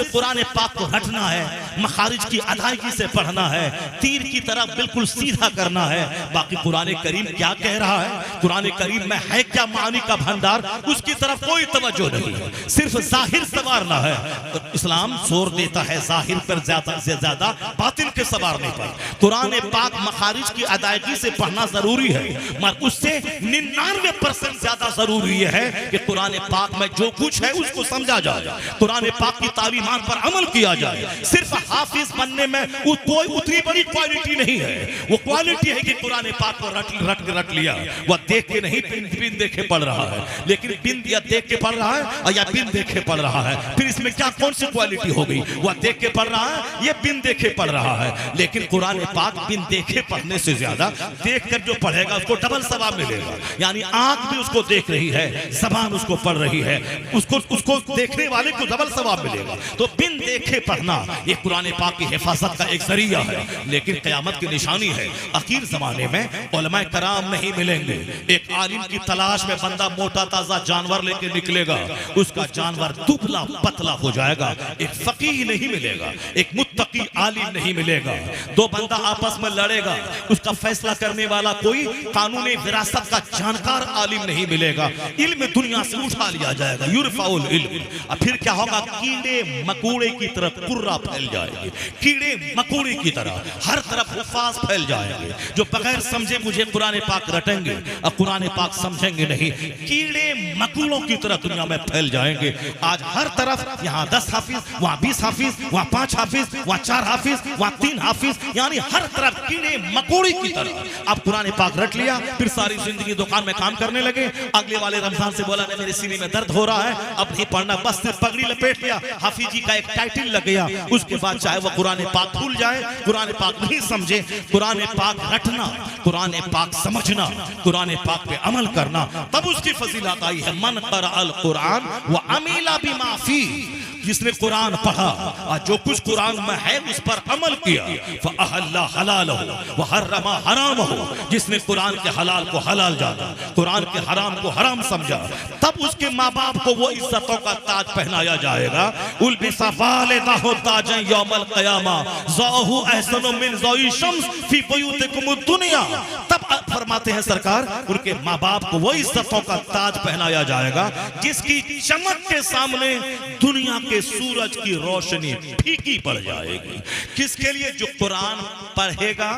कुरान पाक को रटना है, मखारिज की अदायगी से पढ़ना है, तीर की तरह बिल्कुल सीधा करना है। बाकी कुरान करीम क्या कह रहा है, कुरान करीम में है क्या मानी का भंडार, उसकी तरफ कोई तवज्जो नहीं, सिर्फ जाहिर संवारना है। तो इस्लाम जोर देता है जाहिर पर ज्यादा से ज्यादा बातिन के संवारने पर। कुरान पाक मखारिज की अदायगी से पढ़ना जरूरी है, मगर उससे 99% ज्यादा जरूरी है कि कुरान पाक में जो कुछ है उसको समझा जाए, कुरान पाक की तालीमात पर अमल किया जाए। सिर्फ हाफिज बनने में कोई उतनी बड़ी क्वालिटी नहीं है, वो क्वालिटी है कि कुरान पाक को रट लिया, वह देख के नहीं बिन देखे पढ़ रहा है, लेकिन बिन या देख के पढ़ रहा है या बिन देखे पढ़ रहा है, फिर इसमें क्या कौन सी क्वालिटी हो गई? वह देख के पढ़ रहा है, ये बिन देखे पढ़ रहा है। लेकिन कुरान पाक बिन देखे पढ़ने से ज्यादा देख कर जो पढ़ेगा उसको डबल सवाब मिलेगा। यानी आंख भी उसको देख रही है, जबान उसको पढ़ रही है, उसको देखने वाले को डबल सवाब मिलेगा। तो बिन देखे पढ़ना ये कुरान पाक की हिफाजत का एक जरिया है, लेकिन क़यामत की निशानी है। आखिर जमाने में उलमाए कराम नहीं मिलेंगे। एक आलिम की तलाश में बंदा मोटा ताजा जानवर लेके निकलेगा, उसका जानवर दुबला पतला हो जाएगा। एक फकीह नहीं मिलेगा, एक मुत्तकी आलिम नहीं मिलेगा। दो बंदा आपस में लड़ेगा, उसका फैसला करने वाला कोई कानूनी विरासत का जानकार आलिम नहीं मिलेगा। इल्म दुनिया से उठा लिया जाएगा, युरफाउल इल्म। अब फिर क्या होगा? कीड़े मकोड़े की तरफ कुर्रा फैल जाएंगे, कीड़े मकोड़े की तरह हर तरफ हुफाज फैल जाएंगे, जो बगैर समझे मुझे कुरान पाक रटेंगे और कुरान पाक समझेंगे नहीं, कीड़े मकोड़ों की तरह दुनिया में फैल जाएंगे। आज हर तरफ यहाँ 10 हाफिज, वहाँ 20 हाफिज, वहाँ 5 हाफिज, वहाँ 4 हाफिज, वहाँ 3 हाफिज, यानी हर तरफ कीड़े मकोड़े की तरह। अब कुरान पाक रट लिया, फिर सारी जिंदगी दुकान में काम करने लगे। अगले वाले रमजान से बोला मेरे सीने में दर्द हो रहा है, अब नहीं पढ़ना, बस सिर्फ पगड़ी लपेट लिया, हाफिजी का एक टाइटल लग गया। उसके बाद चाहे वह कुरान पाक भूल जाए, कुरान पाक नहीं समझे, कुरान पाक रटना, कुरान पाक समझना, कुरान पाक पे अमल करना, तब उसकी फजीलत आई है। मन क़रअल कुरान व अमिला बिमा फी, जिसने कुरान पढ़ा और जो कुछ कुरान में है उस पर अमल किया, फ़अहल्ला हलालहु व हर्रमा हरामहु, जिसने कुरान के हलाल को हलाल जाना, कुरान के हराम को हराम समझा, तब उसके माँ बाप को वो इज्जतों का ताज पहनाया जाएगा। उल्बिसा वालिदाहु ताजन यौमल क़यामा ज़ाहु अहसनु मिन ज़ाई शम्स फी बुयूतिकुम दुनिया। तब फरमाते हैं सरकार, उनके माँ बाप को वो इज्जतों का ताज पहनाया जाएगा जिसकी चमक के सामने दुनिया के सूरज की रोशनी फीकी पड़ जाएगी। किसके लिए? जो कुरान पढ़ेगा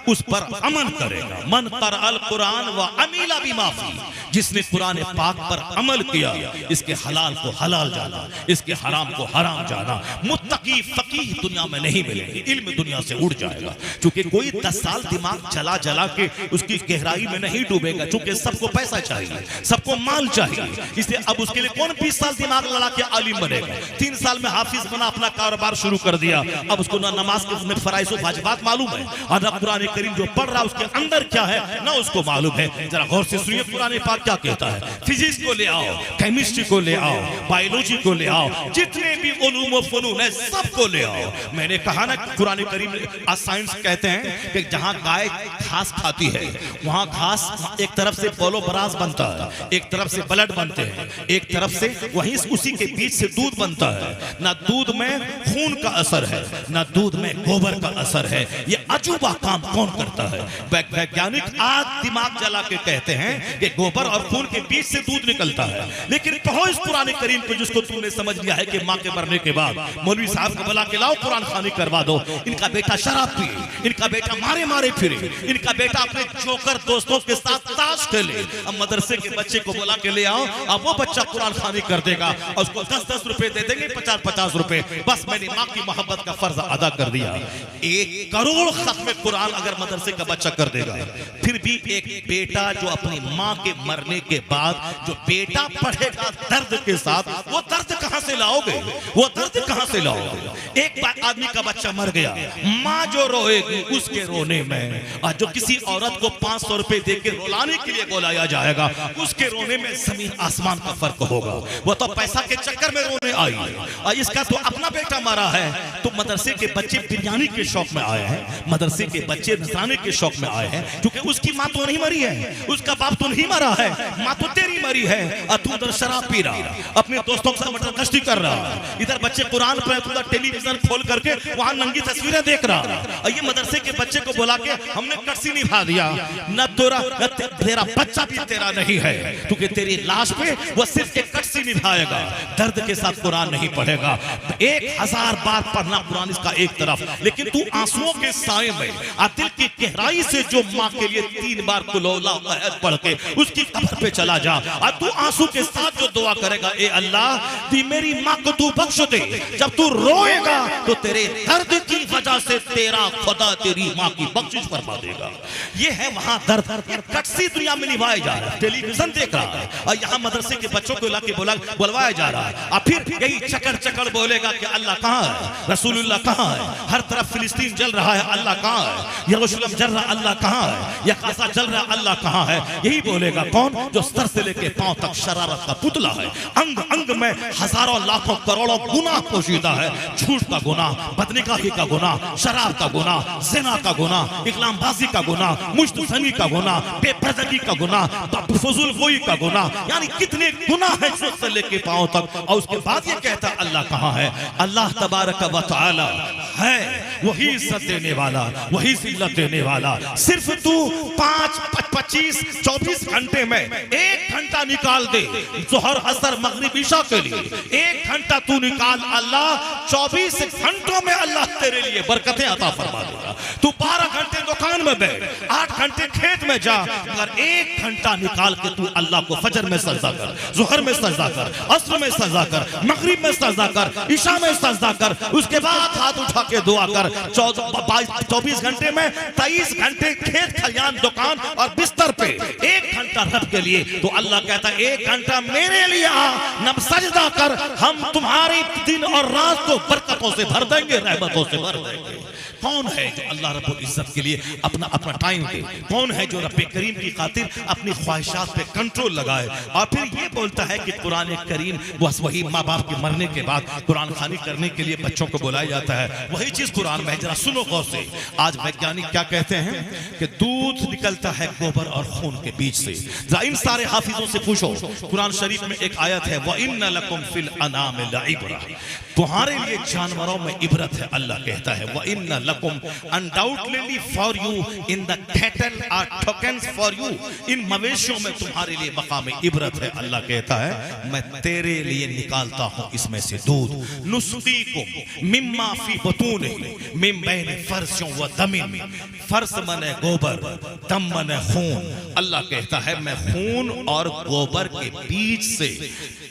उस पर अमल करेगा। मन क़रअल कुरान व अमिला बिमा फी, जिसने कुरान पाक पर अमल किया, इसके हलाल को हलाल जाना, इसके हराम को हराम जाना। मुत्तकी फकीह दुनिया में नहीं मिलेंगे, इल्म दुनिया से उड़ जाएगा। क्योंकि कोई 10 साल दिमाग जला जला के उसकी गहराई में नहीं डूबेगा, क्योंकि सबको पैसा चाहिए, सबको माल चाहिए, इसलिए अब उसके लिए कौन 20 साल दिमाग लड़ा के आलिम बनेगा? 3 साल में हाफिज बना, अपना कारोबार शुरू कर दिया, अब उसको ना नमाज के फराइज़ व वाजिबात मालूम है और ना कुरान करीम जो पढ़ रहा उसके अंदर क्या है ना उसको मालूम है। जरा गौर से सुनिए कुरान पाक क्या कहता है। फिजिक्स को ले आओ, केमिस्ट्री को ले आओ, बायोलॉजी को ले आओ, जितने भी उलूम व फनून है सबको ले आओ। मैंने कहा ना कुरान करीम आज साइंस कहते हैं कि जहाँ गाय घास खाती है वहाँ घास एक तरफ से पोलो बराज बनता है, एक तरफ से ब्लड बनते हैं, एक तरफ से वहीं उसी के बीच से दूध बनता है। ना दूध में खून का असर है, ना दूध में गोबर का असर है। ये अजूबा काम कौन करता है? वैज्ञानिक आज दिमाग जला के कहते हैं कि गोबर और खून के बीच से दूध निकलता है। लेकिन कहो इस कुरान करीम को जिसको तुमने समझ लिया है कि माँ के मरने के बाद मौलवी साहब को बुला के लाओ कुरान खानी करवा दो, इनका बेटा शराब पिए, इनका बेटा मारे मारे फिरे, इनका बेटा अपने जोकर दोस्तों के साथ ताश खेले। अब मदरसे के बच्चे को बुला के ले आओ, अब वो बच्चा कुरान खानी कर देगा और उसको 10-10 रुपए दे देंगे, 50-50 रुपए, बस मैंने माँ की मोहब्बत का फर्ज अदा कर दिया। 1 करोड़ खत्म कुरान अगर मदरसे का बच्चा कर देगा, फिर भी एक बेटा जो अपनी माँ के मरने के बाद जो बेटा पढ़ेगा दर्द के साथ, वो दर्द कहां से लाओगे? वो दर्द कहां से लाओगे? एक आदमी का बच्चा मर गया, माँ जो रोएगी उसके रोने में, और जो किसी औरत को 5 500 रुपए देकर रुलाने के लिए बुलाया जाएगा, उसके रोने में जमीन आसमान का फर्क होगा। वो तो पैसा के चक्कर में रोने आई और इसका तो अपना बेटा मारा है। तो मदरसे के बच्चे बिरयानी के शौक में आए हैं, मदरसे के बच्चे नजराने के शौक में आए हैं, क्योंकि उसकी माँ तो नहीं मरी है, उसका बाप तो नहीं मरा है, माँ तो तेरी मरी है और तू उधर शराब पी रहा, अपने दोस्तों के साथ मटर गश्ती कर रहा, इधर बच्चे कुरान पढ़, तू उधर टेलीविजन खोल करके वहां नंगी तस्वीरें देख रहा। और ये मदरसे के बच्चे को बुला के हमने कटसी निभा दिया, न तेरा बच्चा भी तेरा नहीं है, क्योंकि तेरी लाश पे वो सिर्फ एक कटसी निभाएगा, दर्द के साथ कुरान नहीं पढ़ेगा। 1000 बार पढ़ना कुरान इसका एक तरफ, लेकिन तू आंसुओं के साए में दिल की गहराई से जो माँ के लिए 3 बार कुलौला अहद पढ़ के उसकी कब्र पे चला जा और तू आंसू के साथ जो दुआ करेगा, ए अल्लाह दी मेरी माँ को तू बख्श दे। जब तू रोएगा तो तेरे दर्द की वजह से तेरा खुदा तेरी माँ की बख्शिश फरमा देगा। ये है वहां दर्द, कटसी दुनिया में निभाया जा रहा है, टेलीविजन देख रहा है और यहाँ मदरसे के बच्चों को लाके बुलवाया जा रहा है। और फिर यही चकर चकर बोलेगा कि अल्लाह कहाँ है, रसूलुल्लाह कहाँ है, हर तरफ फिलिस्तीन जल रहा है, अल्लाह कहाँ है, यरूशलेम जल रहा, अल्लाह कहाँ है, या गाज़ा जल रहा, अल्लाह कहाँ है। यही बोलेगा कौन? जो सर से लेके पांव तक शरारत का पुतला है, अंग अंग में हजारों लाखों करोड़ों गुनाह पोशीदा है, झूठ का गुनाह, बदनिकाही का गुनाह, शराब का गुनाह, ज़िना का गुनाह, इकलामबाजी का गुनाह, मुश्तज़नी का गुनाह, बेपर्दगी का गुनाह, फजूल गोई का गुनाह, यानी कितने गुनाह है सर से लेके पांव तक। और उसके बाद ये कहता अल्लाह कहाँ है? अल्लाह तबारक व तआला है, वही इज्जत देने वाला, वही जिल्लत देने वाला। सिर्फ तू 5, 25, 24 घंटे में 1 घंटा निकाल दे, जोहर असर मगरिब इशा के लिए 1 घंटा तू निकाल, अल्लाह 24 घंटों में अल्लाह तेरे लिए बरकतें अता फरमा देगा। तू 12 घंटे दुकान में बैठ, 8 घंटे खेत में जा, मगर 1 घंटा निकाल के तू अल्लाह को फजर में सजदा कर, जोहर में सजदा कर, असर में सजदा कर, मगरिब में सजदा कर, इशा में सजदा कर, उसके बाद हाथ उठा के दुआ कर। 24 घंटे में 23 घंटे खेत खलियान दुकान और बिस्तर पे, 1 घंटा रब के लिए। तो अल्लाह कहता है 1 घंटा मेरे लिए आ, नब सजदा कर, हम तुम्हारी दिन और रात को बरकतों से भर देंगे, रहमतों से भर देंगे। कौन है जो अल्लाह रब्बुल इज्जत के लिए अपना टाइम दे? कौन है जो रब्बे करीम की खातिर अपनी ख्वाहिशात पे कंट्रोल लगाए? और फिर ये बोलता है कि कुरान करीम बस वही माँ बाप के मरने के बाद कुरान खानी करने के लिए बच्चों को बुलाया जाता है, वही चीज कुरान में है। जरा सुनो गौर से, आज वैज्ञानिक क्या कहते हैं कि दूध निकलता है गोबर और खून के बीच से। जरा इन सारे हाफिजों से पूछो, कुरान शरीफ में एक आयत है, व इन्ना लकुम फिल अनाम लइब्रा, तुम्हारे लिए जानवरों में इबरत है। अल्लाह कहता है व इन्ना लकुम undoubtedly for you in the cattle are tokens for you, इन मवेशियों में तुम्हारे लिए मकाम इबरत है। अल्लाह कहता है मैं तेरे लिए निकालता हूं इसमें से दूध, नुस्कीकुम मिम्मा फी बतूनिही मिन बैन फर्सियों व दमिन, फर्स मने गोबर, दम मने खून। अल्लाह कहता है मैं खून और गोबर के बीच से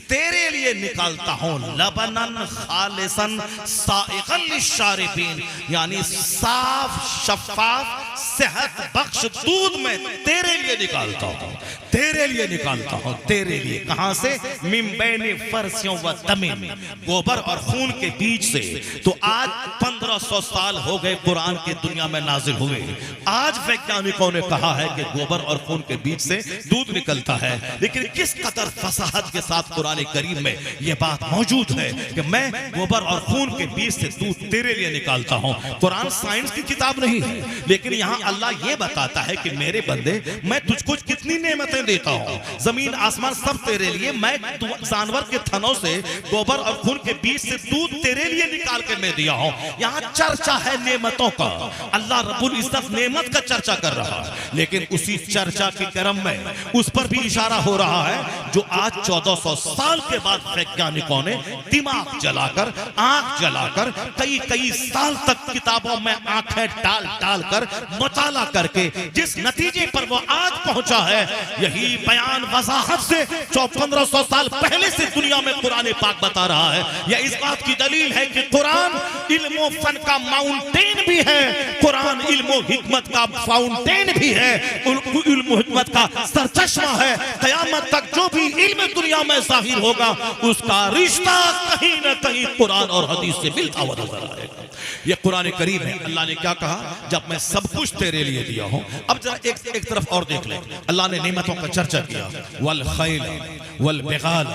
तेरे लिए निकालता हूं लबनन खालिसन साइगन लिशारिबीन, यानी साफ शफाफ सेहत बख्श दूध में तेरे लिए निकालता हूं, तेरे लिए निकालता हूं, तेरे लिए। कहां से? मिन बैन फर्सियों व दमिन, गोबर और खून के बीच से। तो आज 1500 साल हो गए कुरान के दुनिया में नाजिल हुए, आज वैज्ञानिकों ने कहा है कि गोबर और खून के बीच से दूध निकलता है। लेकिन किस कदर फसाहत के साथ कुरान करीम में यह बात मौजूद है कि मैं गोबर और खून के बीच से दूध तेरे लिए निकालता हूं। कुरान साइंस की किताब नहीं है, लेकिन यहां अल्लाह यह बताता है कि मेरे बंदे मैं तुझको कितनी नेमतें देता हूं, जमीन आसमान सब तेरे लिए, मैं जानवर के थनों से गोबर और खून के बीच से दूध तेरे लिए निकाल के मैं दिया हूं। यहां चर्चा है नेमतों का, अल्लाह रब्बुल इज्जत नेमत का चर्चा कर रहा है, लेकिन उसी चर्चा के क्रम में उस पर भी इशारा हो रहा है जो आज 1400 साल के बाद वैज्ञानिकों ने दिमाग जलाकर, आंख जलाकर, कई साल तक किताबों में आंखें डाल कर मुताला करके जिस नतीजे पर वो आज पहुंचा है, यही बयान वजाहत से 1500 साल पहले से दुनिया में कुरान पाक बता रहा है। यह इस बात की दलील है कि कुरान इल्म फन का माउंटेन भी है, कुरान इल्म हिकमत का फाउंटेन भी है, इल्म हिकमत का सरचश्मा है। क़यामत तक जो भी इल्म दुनिया में जाहिर होगा उसका रिश्ता कहीं न कहीं कुरान और हदीस से मिलता हुआ नजर आएगा। ये कुरान करीम है। अल्लाह ने क्या कहा, जब मैं सब कुछ तेरे लिए दिया हूं। अब जरा एक तरफ और देख ले, अल्लाह ने नेमतों का चर्चा किया, वल खैल वल बिगाल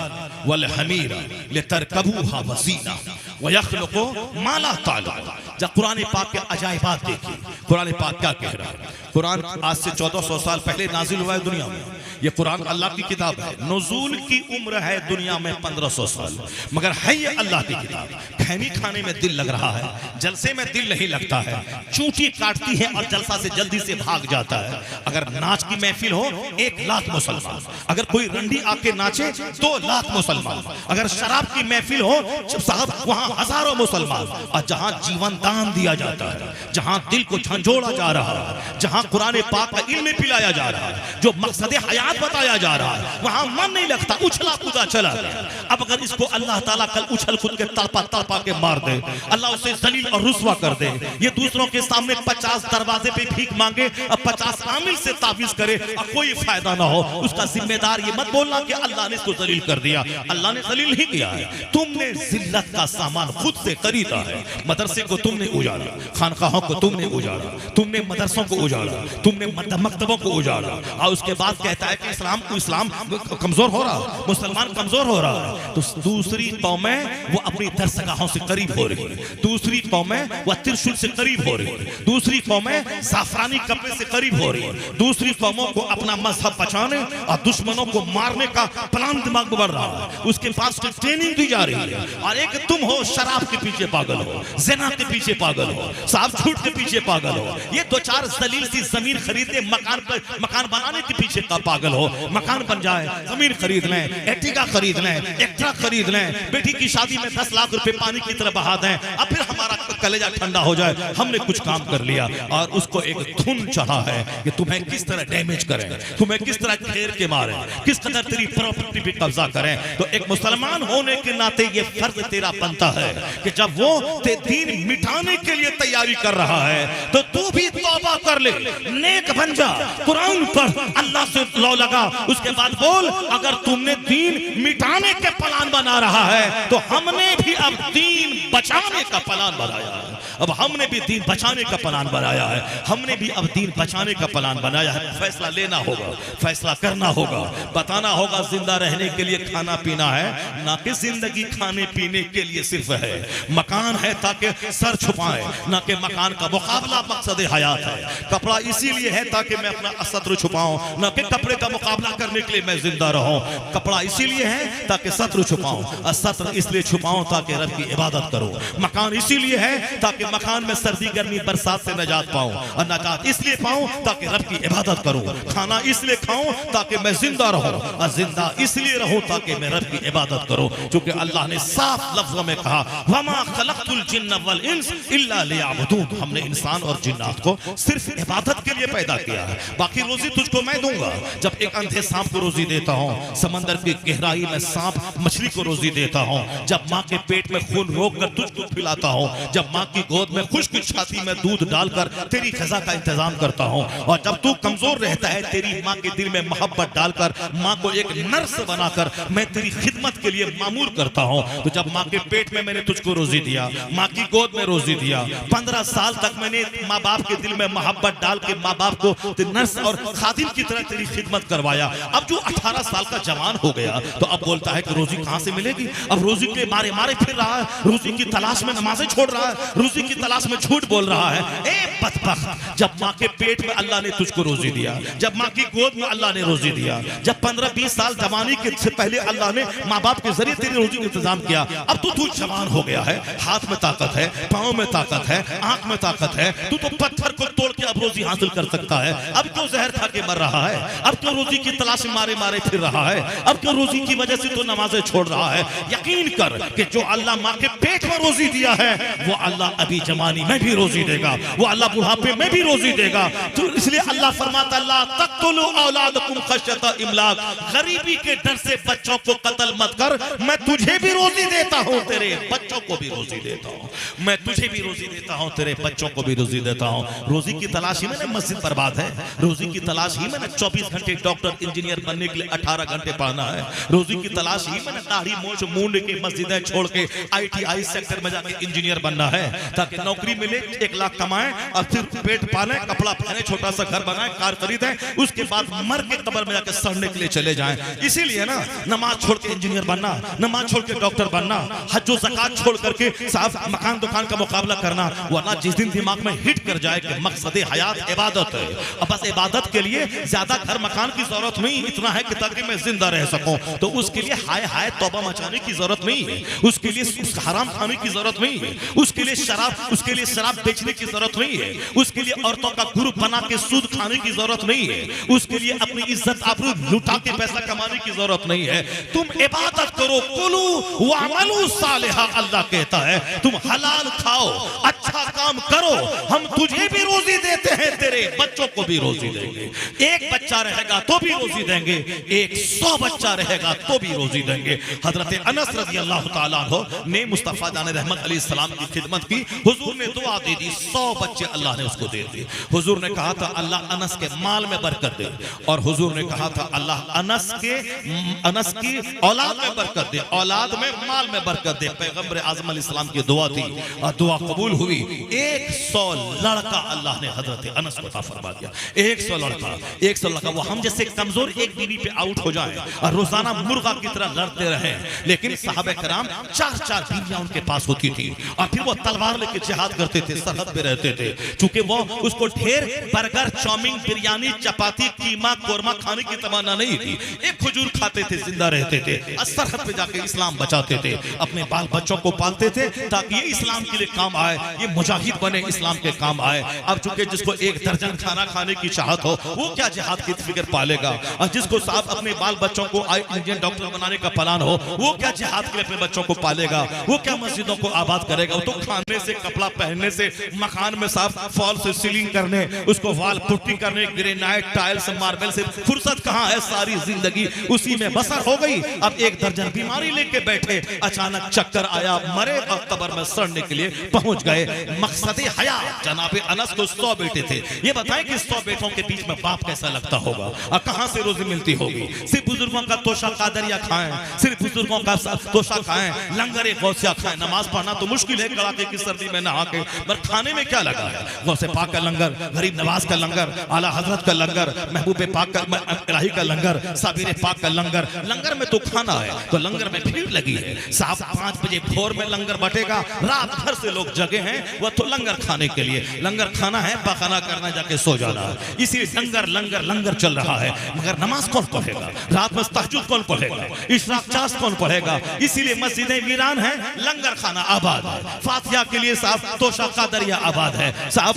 वल हमीर लितरकबूहा वज़ीना व यखलुकु मा ला तालमून। जब कुरान पाक के अजायबात देखिए, कुरान पाक क्या कह रहा है। कुरान आज से 1400 साल पहले नाजिल हुआ है दुनिया में। ये कुरान अल्लाह की किताब है। नुज़ूल की उम्र है दुनिया में 1500 साल, मगर है ये अल्लाह की किताब। खैनी खाने में दिल लग रहा है, जलसे में दिल नहीं लगता है। चूंटी काटती है और जलसा से जल्दी से भाग जाता है। अगर नाच की महफिल हो 1 लाख मुसलमान, अगर कोई रंडी आके नाचे 2 लाख मुसलमान, अगर शराब की महफिल हो साहब वहां हजारों मुसलमान। और जहां जीवन दान दिया जाता है, जहां दिल को झंझोड़ा जा रहा है, जहां कुरान पाक का इल्म पिलाया जा रहा है, जो मकसद हयात बताया जा रहा है, वहां मन नहीं लगता, उछला कूदा चला गया। अब अगर इसको अल्लाह ताला कल उछल कूद के तड़पा तड़पा के मार दे, अल्लाह उसे जलील और रुस्वा कर दे, ये दूसरों के सामने 50 दरवाजे पे भीख मांगे और 50 आमिल से ताबीज करे और कोई फायदा ना हो, उसका जिम्मेदार ये मत बोलना कि अल्लाह ने इसको जलील कर दिया। अल्लाह ने जलील नहीं किया है, तुमने जिल्लत का सामान खुद से खरीदा है। मदरसे को तुमने उजाड़ा, खानकाहों को तुमने उजाड़ा, तुमने मदरसों को उजाड़ा, तुमने मकतबों को उजाड़ा, और उसके बाद कहता है कि इस्लाम कमजोर हो रहा है, मुसलमान कमजोर हो रहा है। तो दूसरी कौमें वो अपनी दरसगाहों से करीब हो रही है, दूसरी कौमें वो त्रिशूल से करीब हो रही है, दूसरी कौमें जाफरानी कपड़े से करीब हो रही है, दूसरी कौमों को अपना मजहब बचाने और दुश्मनों को मारने का प्लान दिमाग में बढ़ रहा है। उसके पास ट्रेनिंग दी जा रही है। और एक तुम हो शराब के पीछे पागल हो, ज़िना के पीछे पागल हो, साहब झूठ के पीछे पागल हो, ये 2-4 दलील सी जमीन खरीदे मकान बनाने के पीछे का पागल हो। मकान बन जाए, जमीन खरीद लें, एर्टिगा खरीद लें, एक ट्रक खरीद लें, बेटी की शादी में 10 लाख रुपए पानी की तरह बहा दें, अब फिर हमारा कलेजा ठंडा हो जाए, हमने कुछ काम कर लिया। और उसको एक धुन चढ़ा है कि तुम्हें किस तरह डैमेज करें, तुम्हें किस तरह घेर के मारें, किस तरह तेरी प्रॉपर्टी पे कब्जा करें। तो एक मुसलमान होने के नाते ये फर्ज तेरा बनता है कि जब वो दीन मिटाने के लिए तैयारी कर रहा है तो तू भी तौबा कर ले, नेक बन जा, कुरान पढ़, अल्लाह से लौ लगा, उसके बाद बोल अगर तुमने दीन मिटाने के प्लान बना रहा है तो हमने भी अब दीन बचाने का प्लान बनाया है। अब हमने भी दीन बचाने का प्लान बनाया है, हमने भी अब दीन बचाने का प्लान बनाया है। फैसला लेना होगा, फैसला करना होगा, बताना होगा जिंदा रहने के लिए खाना पीना है, ना कि जिंदगी खाने पीने के लिए सिर्फ है। मकान है ताकि सर छुपाए, ना कि मकान का मुकाबला मकसद हयात है। कपड़ा इसीलिए है ताकि मैं अपना शत्रु छुपाऊं, ना कि कपड़े का मुकाबला करने के लिए मैं जिंदा रहूं। कपड़ा इसीलिए है ताकि शत्रु छुपाऊं, और शत्रु इसलिए छुपाऊं ताकि रब की इबादत करूं। मकान इसीलिए है ताकि मकान में सर्दी गर्मी बरसात से नजात पाऊं, और नजात इसलिए पाऊं ताकि रब की इबादत करूं। खाना इसलिए खाऊं ताकि मैं जिंदा रहूं, और जिंदा इसलिए रहूं ताकि मैं रब की इबादत करूं। क्योंकि अल्लाह ने साफ लफ्जों में कहा वमा खलक़तुल जिन्न वल इंस इल्ला लियअबुदून, हमने इंसान और जिन्नात को सिर्फ इबादत के लिए पैदा किया है, बाकी रोजी तुझको मैं दूंगा। जब एक अंधे सांप को रोजी देता हूं, समंदर की गहराई में सांप मछली को रोजी देता हूं, जब माँ के पेट में खून रोक कर तुझको खिलाता हूं, जब माँ की गोद में खुश्क छाती में दूध डालकर तेरी ग़िज़ा का इंतजाम करता हूं, और जब तू कमजोर रहता है तेरी माँ के दिल में मोहब्बत डालकर माँ को एक नर्स बनाकर मैं तेरी खिदमत के लिए मामूर करता हूं। तो जब माँ के पेट में मैंने तुझको रोजी दिया, माँ की गोद में रोजी दिया, 15 साल तक मैंने माँ बाप के दिल में मोहब्बत डाल के माँ बाप को नर्स और खादिम की तरह तेरी खिदमत करवाया। अब जो 18 साल का जवान हो गया तो अब बोलता है कि रोजी कहां से मिलेगी। अब रोजी के मारे मारे फिर रहा है, रोजी की तलाश में नमाजें छोड़ रहा है, रोजी की तलाश में झूठ बोल रहा है। ए बदबख्त, जब माँ के पेट में अल्लाह ने तुझको रोजी दिया, जब माँ की गोद में अल्लाह ने रोजी दिया, जब 15-20 साल जवानी के से पहले अल्लाह ने माँ बाप के जरिए तेरी रोजी का इंतजाम किया, अब तू जवान हो गया है, हाथ में ताकत है, पाँव में ताकत है, आंख में ताकत है, तू तो पत्थर को तोड़ के अब रोजी हासिल कर सकता है। अब क्यों जहर खा के मर रहा है, अब क्यों रोजी की तलाश में मारे मारे फिर रहा है, अब क्यों रोजी की वजह से तो नमाजें छोड़ रहा है। यकीन कर कि जो अल्लाह माँ के पेट में रोजी दिया है वो अल्लाह कभी जवानी में भी रोजी देगा, वो अल्लाह बुढ़ापे में भी रोजी देगा। तो इसलिए अल्लाह फरमाता अल्लाह तक़्तुलू औलादकुम खश्यता इमलाक, गरीबी के डर से बच्चों को कत्ल मत कर, मैं तुझे भी रोजी देता हूँ, तेरे बच्चों को भी रोजी देता हूँ, मैं तुझे भी रोजी देता हूँ, तेरे बच्चों को भी रोजी देता हूँ। रोजी की तलाश ही में ना मस्जिद बर्बाद है, रोजी की तलाश ही में ना 24 घंटे डॉक्टर इंजीनियर बनने के लिए 18 घंटे पढ़ना है, रोजी की तलाश ही में ना दाढ़ी मूंछ मूंड के मस्जिदें छोड़ के ITI सेक्टर में जाके इंजीनियर बनना है, ताकि नौकरी मिले, 1 लाख कमाएं और फिर पेट पालें, कपड़ा पहने, छोटा सा घर बनाएं, कार खरीदें, उसके बाद मर के कब्र में जाके सड़ने के लिए चले जाएं। इसीलिए ना नमाज छोड़ के इंजीनियर बनना, नमाज छोड़ के डॉक्टर बनना, हज और ज़कात छोड़ करके साफ मकान दुकान का मुकाबला करना, वरना जिस दिन दिमाग में हिट कर जाए कि मकसद हयात इबादत है, अब बस इबादत के लिए ज्यादा घर मकान की जरूरत नहीं, इतना है कि ताकि मैं जिंदा रह सकूं, तो उसके लिए हाय हाय तौबा मचाने की जरूरत नहीं है, उसके लिए हराम खाने की जरूरत नहीं है, उसके लिए शराब बेचने की जरूरत नहीं है, उसके लिए औरतों का ग्रुप बना के सूद खाने की जरूरत नहीं है, उसके लिए अपनी इज्जत आबरू लुटा के पैसा कमाने की जरूरत नहीं है। तुम इबादत करो, कुलू वअमलू सालिहा, अल्लाह कहता है तुम हलाल खाओ, अच्छा काम करो, हम तुझे भी रोजी देते हैं, तेरे बच्चों को भी रोजी देंगे। 1 बच्चा रहेगा तो भी रोजी देंगे, 100 बच्चा रहेगा तो भी रोजी देंगे। हजरत अनस रज़ी अल्लाह तआला अन्हु ने मुस्तफा जान रहमत अलैहि सलाम की खिदमत की, हुजूर ने दुआ दे दी, 100 बच्चे अल्लाह ने उसको दे दिए। हुजूर ने कहा था अल्लाह अनस के माल में बरकत दे, और हुजूर ने कहा था अल्लाह अनस की औलाद में बरकत दे, औलाद में माल में बरकत दे। पैगंबर आज़म अलैहिस्सलाम की दुआ थी और दुआ कबूल हुई। 100 लड़का अल्लाह ने हजरत अनस को अता फरमा दिया। 100 लड़का, वो हम जैसे कमजोर एक बीवी पे आउट हो जाए और रोजाना मुर्गा की तरह लड़ते रहे, लेकिन साहबे कराम 4-4 बीवियां उनके पास होती थी, और फिर वो तलवार लेके जिहाद करते थे, सरहद पे रहते थे। चूंकि वो उसको ढेर बर्गर, चाउमीन, बिरयानी, चपाती, कीमा, कोरमा खाने की तमन्ना नहीं थी, एक खजूर खाते थे, जिंदा रहते थे, सरहद पे जाके इस्लाम बचाते थे, अपने बाल बच्चों को पालते थे ताकि ये इस्लाम के लिए काम आए, ये मुजाहिद बने, इस्लाम के काम आए। अब चूंकि जिसको 1 दर्जन खाना खाने की चाहत हो, वो क्या जिहाद की फिक्र पालेगा, और जिसको साहब अपने बाल बच्चों को इंडियन डॉक्टर बनाने का प्लान हो, वो क्या जिहाद के लिए अपने बच्चों को पालेगा, वो क्या मस्जिदों को आबाद करेगा। वो तो खाने से, कपड़ा पहनने से, मकान में साफ फॉल से सीलिंग करने, उसको वाल पुट्टी करने, ग्रेनाइट, टाइल्स, मार्बल से फुर्सत कहाँ है, सारी जिंदगी उसी में बसर हो गई। अब 1 दर्जन बीमारी लेके बैठे, अचानक चक्कर आया, मरे और कब्र में सड़ने के लिए पहुंच गए। मकसद हयात जनाब अनस को 100 बेटे थे। ये बताएं कि 100 बेटों के बीच में बाप कैसा लगता होगा और कहां से रोजी मिलती होगी। सिर्फ बुजुर्गों का तोशा कादरिया खाएं, सिर्फ बुजुर्गों का तोशा खाएं, लंगर गौसिया खाएं। नमाज पढ़ना तो मुश्किल है कड़ाके की सर्दी में नहा के, पर खाने में क्या लगा है? गौसे पाक का लंगर, गरीब नवाज का लंगर, आला हजरत का लंगर, महबूब पाक का इलाही का लंगर, साबिर पाक का लंगर। लंगर में तो खाना है, तो लंगर में भीड़ लगी है। साहब 5 बजे भोर में लंगर बटेगा, रात भर से लोग जगे हैं, वह तो लंगर खाने के लिए। लंगर खाना है, पकाना करना, जाके सो जाना है। इसी लंगर लंगर लंगर चल रहा है, मगर नमाज कौन पढ़ेगा? रात में तहज्जुद कौन पढ़ेगा? इशराक चास कौन पढ़ेगा? इसीलिए मस्जिदें वीरान है, लंगर खाना आबाद है। फातिहा के लिए साहब तोशा कादरिया आबाद है। साहब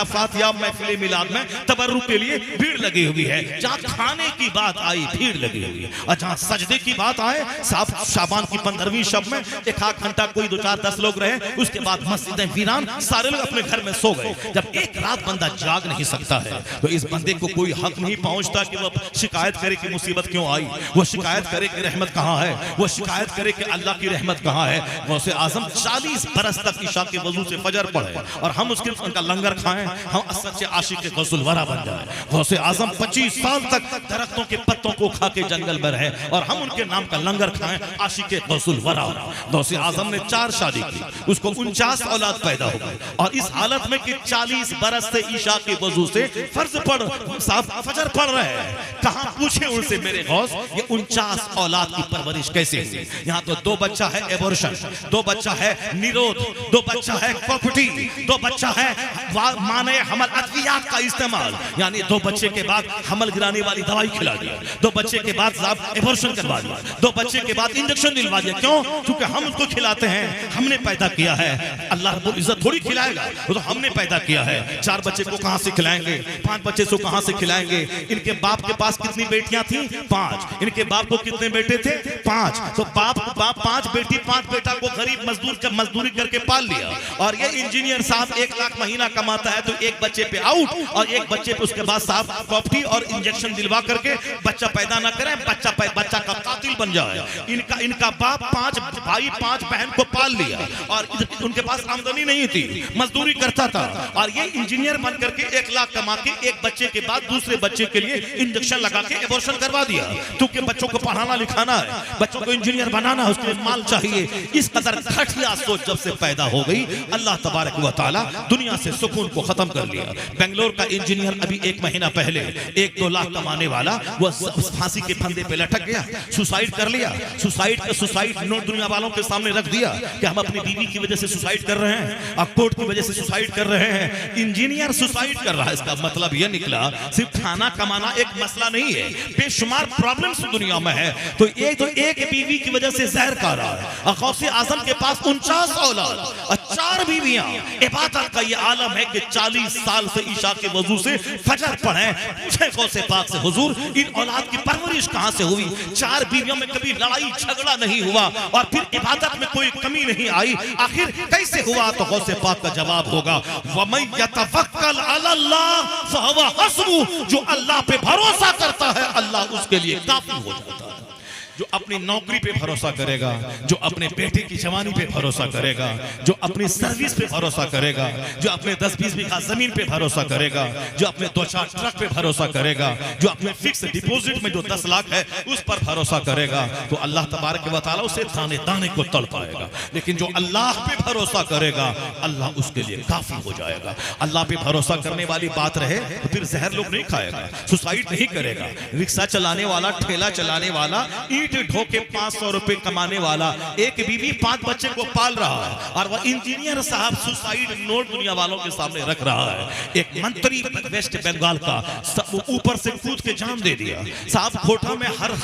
फातिहा महफिल मिलाद में तबर्रुक के लिए भीड़ लगी हुई है। जहाँ खाने की बात आई, भीड़ लगी हुई है, और जहाँ सजदे की बात आए, साहब शाबान की 15वीं शब में 1-8 घंटा कोई 2-4-10 लोग रहे, उसके बाद मस्जिदें वीरान, सारे लोग अपने घर में सो गए। जब एक रात बंदा जाग नहीं सकता है, तो इस बंदे को कोई हक नहीं पहुंचता कि वो शिकायत करे कि मुसीबत क्यों आई, वो शिकायत करे कि रहमत कहाँ है, वो शिकायत करे कि अल्लाह की रहमत कहाँ है। गौसे आजम 40 बरस तक ईशा के वजू से फजर पढ़े और हम उनका लंगर खाएं, हम सच्चे आशिक के गौसुल वरा बन जाए। गौसे आजम 25 साल तक दरख्तों के पत्तों को खा के जंगल में रहे और हम उनके नाम का लंगर खाएं, आशिक के गौसुल वरा। गौसे आजम ने 4 शादी की, उसको 49 औलाद पैदा हो गए, और इस हालत में कि 40 बरस से ईशा के वजू से फर्ज पढ़ साफ फजर पढ़ रहे हैं। कहां पूछे उनसे मेरे गौस, ये 49 औलाद की परवरिश कैसे हुई? यहाँ तो 2 बच्चा है एबॉर्शन, 2 बच्चा है निरोध, 2 बच्चा है कॉपटी, 2 बच्चा है माने हमल अद्वियात का इस्तेमाल, यानी 2 बच्चे के बाद हमल गिराने वाली दवाई खिला दिया, 2 बच्चे के बाद साहब एबॉर्शन करवा दिया, 2 बच्चे के बाद इंजेक्शन दिलवा दिया। क्यों? क्योंकि हम उसको खिलाते हैं, हमने पैदा किया है, अल्लाह रब्बुल इज्जत थोड़ी खिलाएगा, वो तो हमने पैदा किया है। 4 बच्चे को कहां से खिलाएंगे? 5 बच्चे को कहां से खिलाएंगे? इनके बाप के पास कितनी बेटियां थी? 5। इनके बाप को कितने बेटे थे? 5। तो बाप 5 बेटी 5 बेटा को गरीब मजदूरी करके पाल लिया। और ये इंजीनियर साहब 1 लाख महीना कमाता है तो एक बच्चे पे आउट और एक बच्चे पे उसके बाद साहब प्रॉपर्टी और इंजेक्शन दिलवा करके बच्चा पैदा ना करें, बच्चा का कातिल बन जाए। इनका बाप 5 भाई 5 बहन को पाल लिया और उनके पास आमदनी नहीं थी, मजदूरी करता था और ये इंजीनियर बन करके 1 लाख कमा के एक बच्चे के बाद दूसरे बच्चे के लिए इंजेक्शन लगा के एबॉर्शन करवा दिया। क्योंकि बच्चों को पढ़ाना लिखाना है, बच्चों को इंजीनियर बनाना है, उसके लिए माल चाहिए। इस कदर घटिया सोच जब से पैदा हो गई, अल्लाह तबारक व तआला दुनिया से सुकून को खत्म कर लिया। बेंगलोर का इंजीनियर अभी 1 महीना पहले 1-2 लाख कमाने वाला वो फांसी के फंदे पे लटक गया, सुसाइड कर लिया। सुसाइड नोट दुनिया वालों के सामने रख दिया कि हम अपनी बीवी की वजह से सुसाइड कर रहे हैं, अब कोर्ट की वजह से सुसाइड कर रहे हैं। इंजीनियर सुसाइड कर रहा है, इसका मतलब यह निकला सिर्फ खाना कमाना एक मसला नहीं है, बेशुमार प्रॉब्लम्स दुनिया में है। तो एक बीवी की वजह से जहर खा रहा है। और गौसे आजम के पास 49 औलाद और 4 बीवियां। इबादत का ये आलम है कि 40 साल से ईशा के वजू से फजर पढ़े, पूछे गौसे पाक से हुजूर इन औलाद की परवरिश कहां से हुई? 4 बीवियों में कभी लड़ाई झगड़ा नहीं हुआ और फिर इबादत में कोई कमी नहीं आई, आखिर कैसे हुआ? तो गौसे पाक का जवाब होगा वमन यतवक्कल अलल्लाह फहुवा हस्बुह, जो अल्लाह पे भरोसा करता है अल्लाह उसके लिए काफी हो जाता है। जो अपनी नौकरी पे भरोसा करेगा, जो अपने बेटे की जवानी पे भरोसा करेगा, जो अपनी सर्विस पे भरोसा करेगा, जो अपने 10-20 बीघा जमीन पे भरोसा करेगा, जो अपने 2-4 ट्रक पे भरोसा करेगा, जो अपने फिक्स डिपॉजिट में जो 10 लाख है उस पर भरोसा करेगा, तो अल्लाह तबारक व तआला उसे दाने दाने को तड़ पाएगा। लेकिन जो अल्लाह पे भरोसा करेगा अल्लाह उसके लिए काफी हो जाएगा। अल्लाह पे भरोसा करने वाली बात रहे तो फिर जहर लोग नहीं खाएगा, सुसाइड नहीं करेगा। रिक्शा चलाने वाला, ठेला चलाने वाला, ढो के 500 रुपए कमाने वाला, एक बीवी 5 बच्चे को पाल रहा है और वह इंजीनियर साहब सुसाइड नोट दुनिया वालों के सामने रख रहा है। एक मंत्री वेस्ट बंगाल का ऊपर से कूद के जान दे दिया साहब। कोटा में हर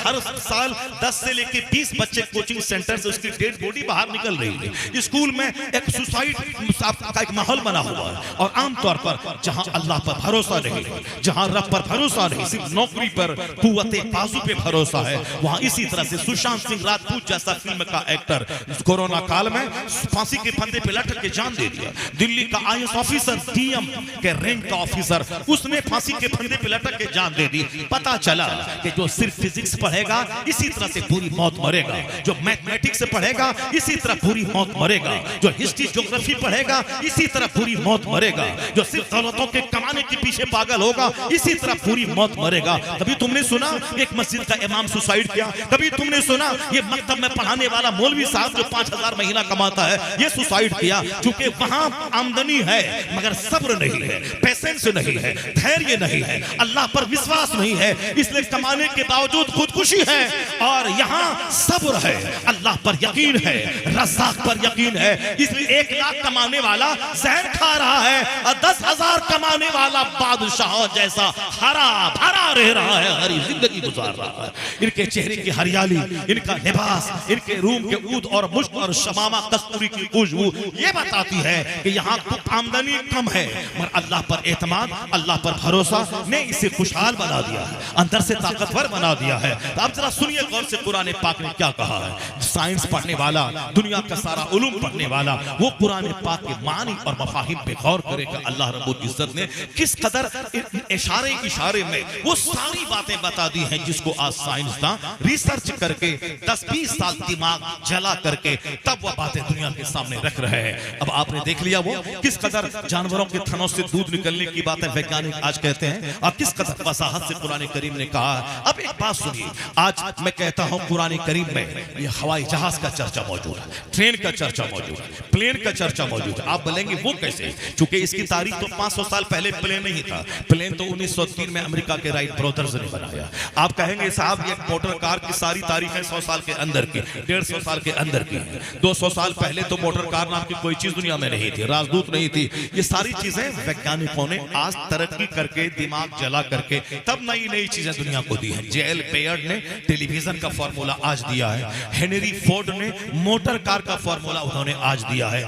साल 10 से लेके 20 बच्चे कोचिंग सेंटर से उसकी डेड बॉडी बाहर निकल रही है। स्कूल में एक सुसाइड का एक माहौल बना हुआ है और आमतौर पर जहां अल्लाह पर भरोसा नहीं, जहां रब पर भरोसा नहीं, सिर्फ नौकरी पर कुव्वते बाजू पे भरोसा है, वहां इसी तरह से सुशांत सिंह राजपूत जैसा फिल्म का एक्टर कोरोना काल में फांसी के फंदे पे लटक के जान दे दिया। दिल्ली का आईएएस ऑफिसर, डीएम के रैंक का ऑफिसर, उसने फांसी के फंदे पे लटक के जान दे दी। पता चला कि जो सिर्फ फिजिक्स पढ़ेगा इसी तरह से पूरी मौत मरेगा, जो मैथमेटिक्स से पढ़ेगा इसी तरह पूरी मौत मरेगा, जो हिस्ट्री ज्योग्राफी पढ़ेगा इसी तरह पूरी मौत मरेगा, जो सिर्फ दौलतों के कमाने के पीछे पागल होगा इसी तरह पूरी मौत मरेगा। कभी तुमने सुना एक मस्जिद का इमाम सुसाइड किया? कभी तुमने सुना ये मकतब में पढ़ाने वाला मौलवी साहब जो 5000 महीना कमाता है ये सुसाइड किया? क्योंकि वहां आमदनी है मगर सब्र नहीं है, पेशेंस नहीं है, धैर्य नहीं है, अल्लाह पर विश्वास नहीं है, इसलिए कमाने के बावजूद खुदकुशी है। और यहाँ सब्र है, अल्लाह पर यकीन है, रज़्ज़ाक़ पर यकीन है, इसलिए 1 लाख कमाने वाला जहर खा रहा है और 10,000 कमाने वाला बादशाह जैसा हरा भरा रह रहा है, हरी जिंदगी गुजार रहा है। इनके चेहरे की हरियाली, इनका लिबास, इनके रूम के ऊद और मुश्क और शमामा कस्तूरी की खुशबू ये बताती है कि यहाँ आमदनी कम है मगर अल्लाह पर एतमाद, अल्लाह पर भरोसा ने इसे खुशहाल बना दिया है, अंदर से ताकतवर बना दिया है। तो आप जरा सुनिए गौर से कुरान पाक ने क्या कहा है। साइंस पढ़ने वाला, दुनिया का सारा उलूम पढ़ने वाला वो कुरान पाक के मानी और मफाहिम पे गौर करेगा। अल्लाह रब्बुल इज्जत ने किस कदर इशारे में वो सारी बातें बता दी हैं जिसको आज साइंसदान रिसर्च करके 10-20 साल दिमाग जला करके तब वह बातें दुनिया के सामने रख रहे हैं। अब आपने देख लिया वो किस कदर जानवरों के थनों से दूध निकलने की बातें वैज्ञानिक आज कहते हैं और किस कदर वसाहत से कुरान करीम ने कहा। अब एक बात सुनिए, आज मैं कहता हूं कुरान करीम में ये हवाई जहाज का चर्चा मौजूद है, ट्रेन का चर्चा मौजूद है, प्लेन का चर्चा मौजूद है। आप बोलेंगे वो कैसे? क्योंकि इसकी तारीख तो 500 साल पहले प्लेन नहीं था। प्लेन तो 1903 में अमेरिका के राइट ब्रदर्स ने बनाया। आप कहेंगे साहब ये मोटर कार की सारी तारीख है 100 साल के अंदर की, 150 साल के अंदर की, 200 साल पहले तो मोटर कार नाम की कोई चीज दुनिया में नहीं थी, राजदूत नहीं थी। ये सारी चीजें वैज्ञानिकों ने आज तरक्की करके दिमाग जला करके तब नई नई चीजें दुनिया को दी है। जेएल बेयर्ड ने टेलीविजन का फॉर्मूला आज दिया है, हेनरी फोर्ड ने मोटर कार का फॉर्मूला उन्होंने आज दिया है,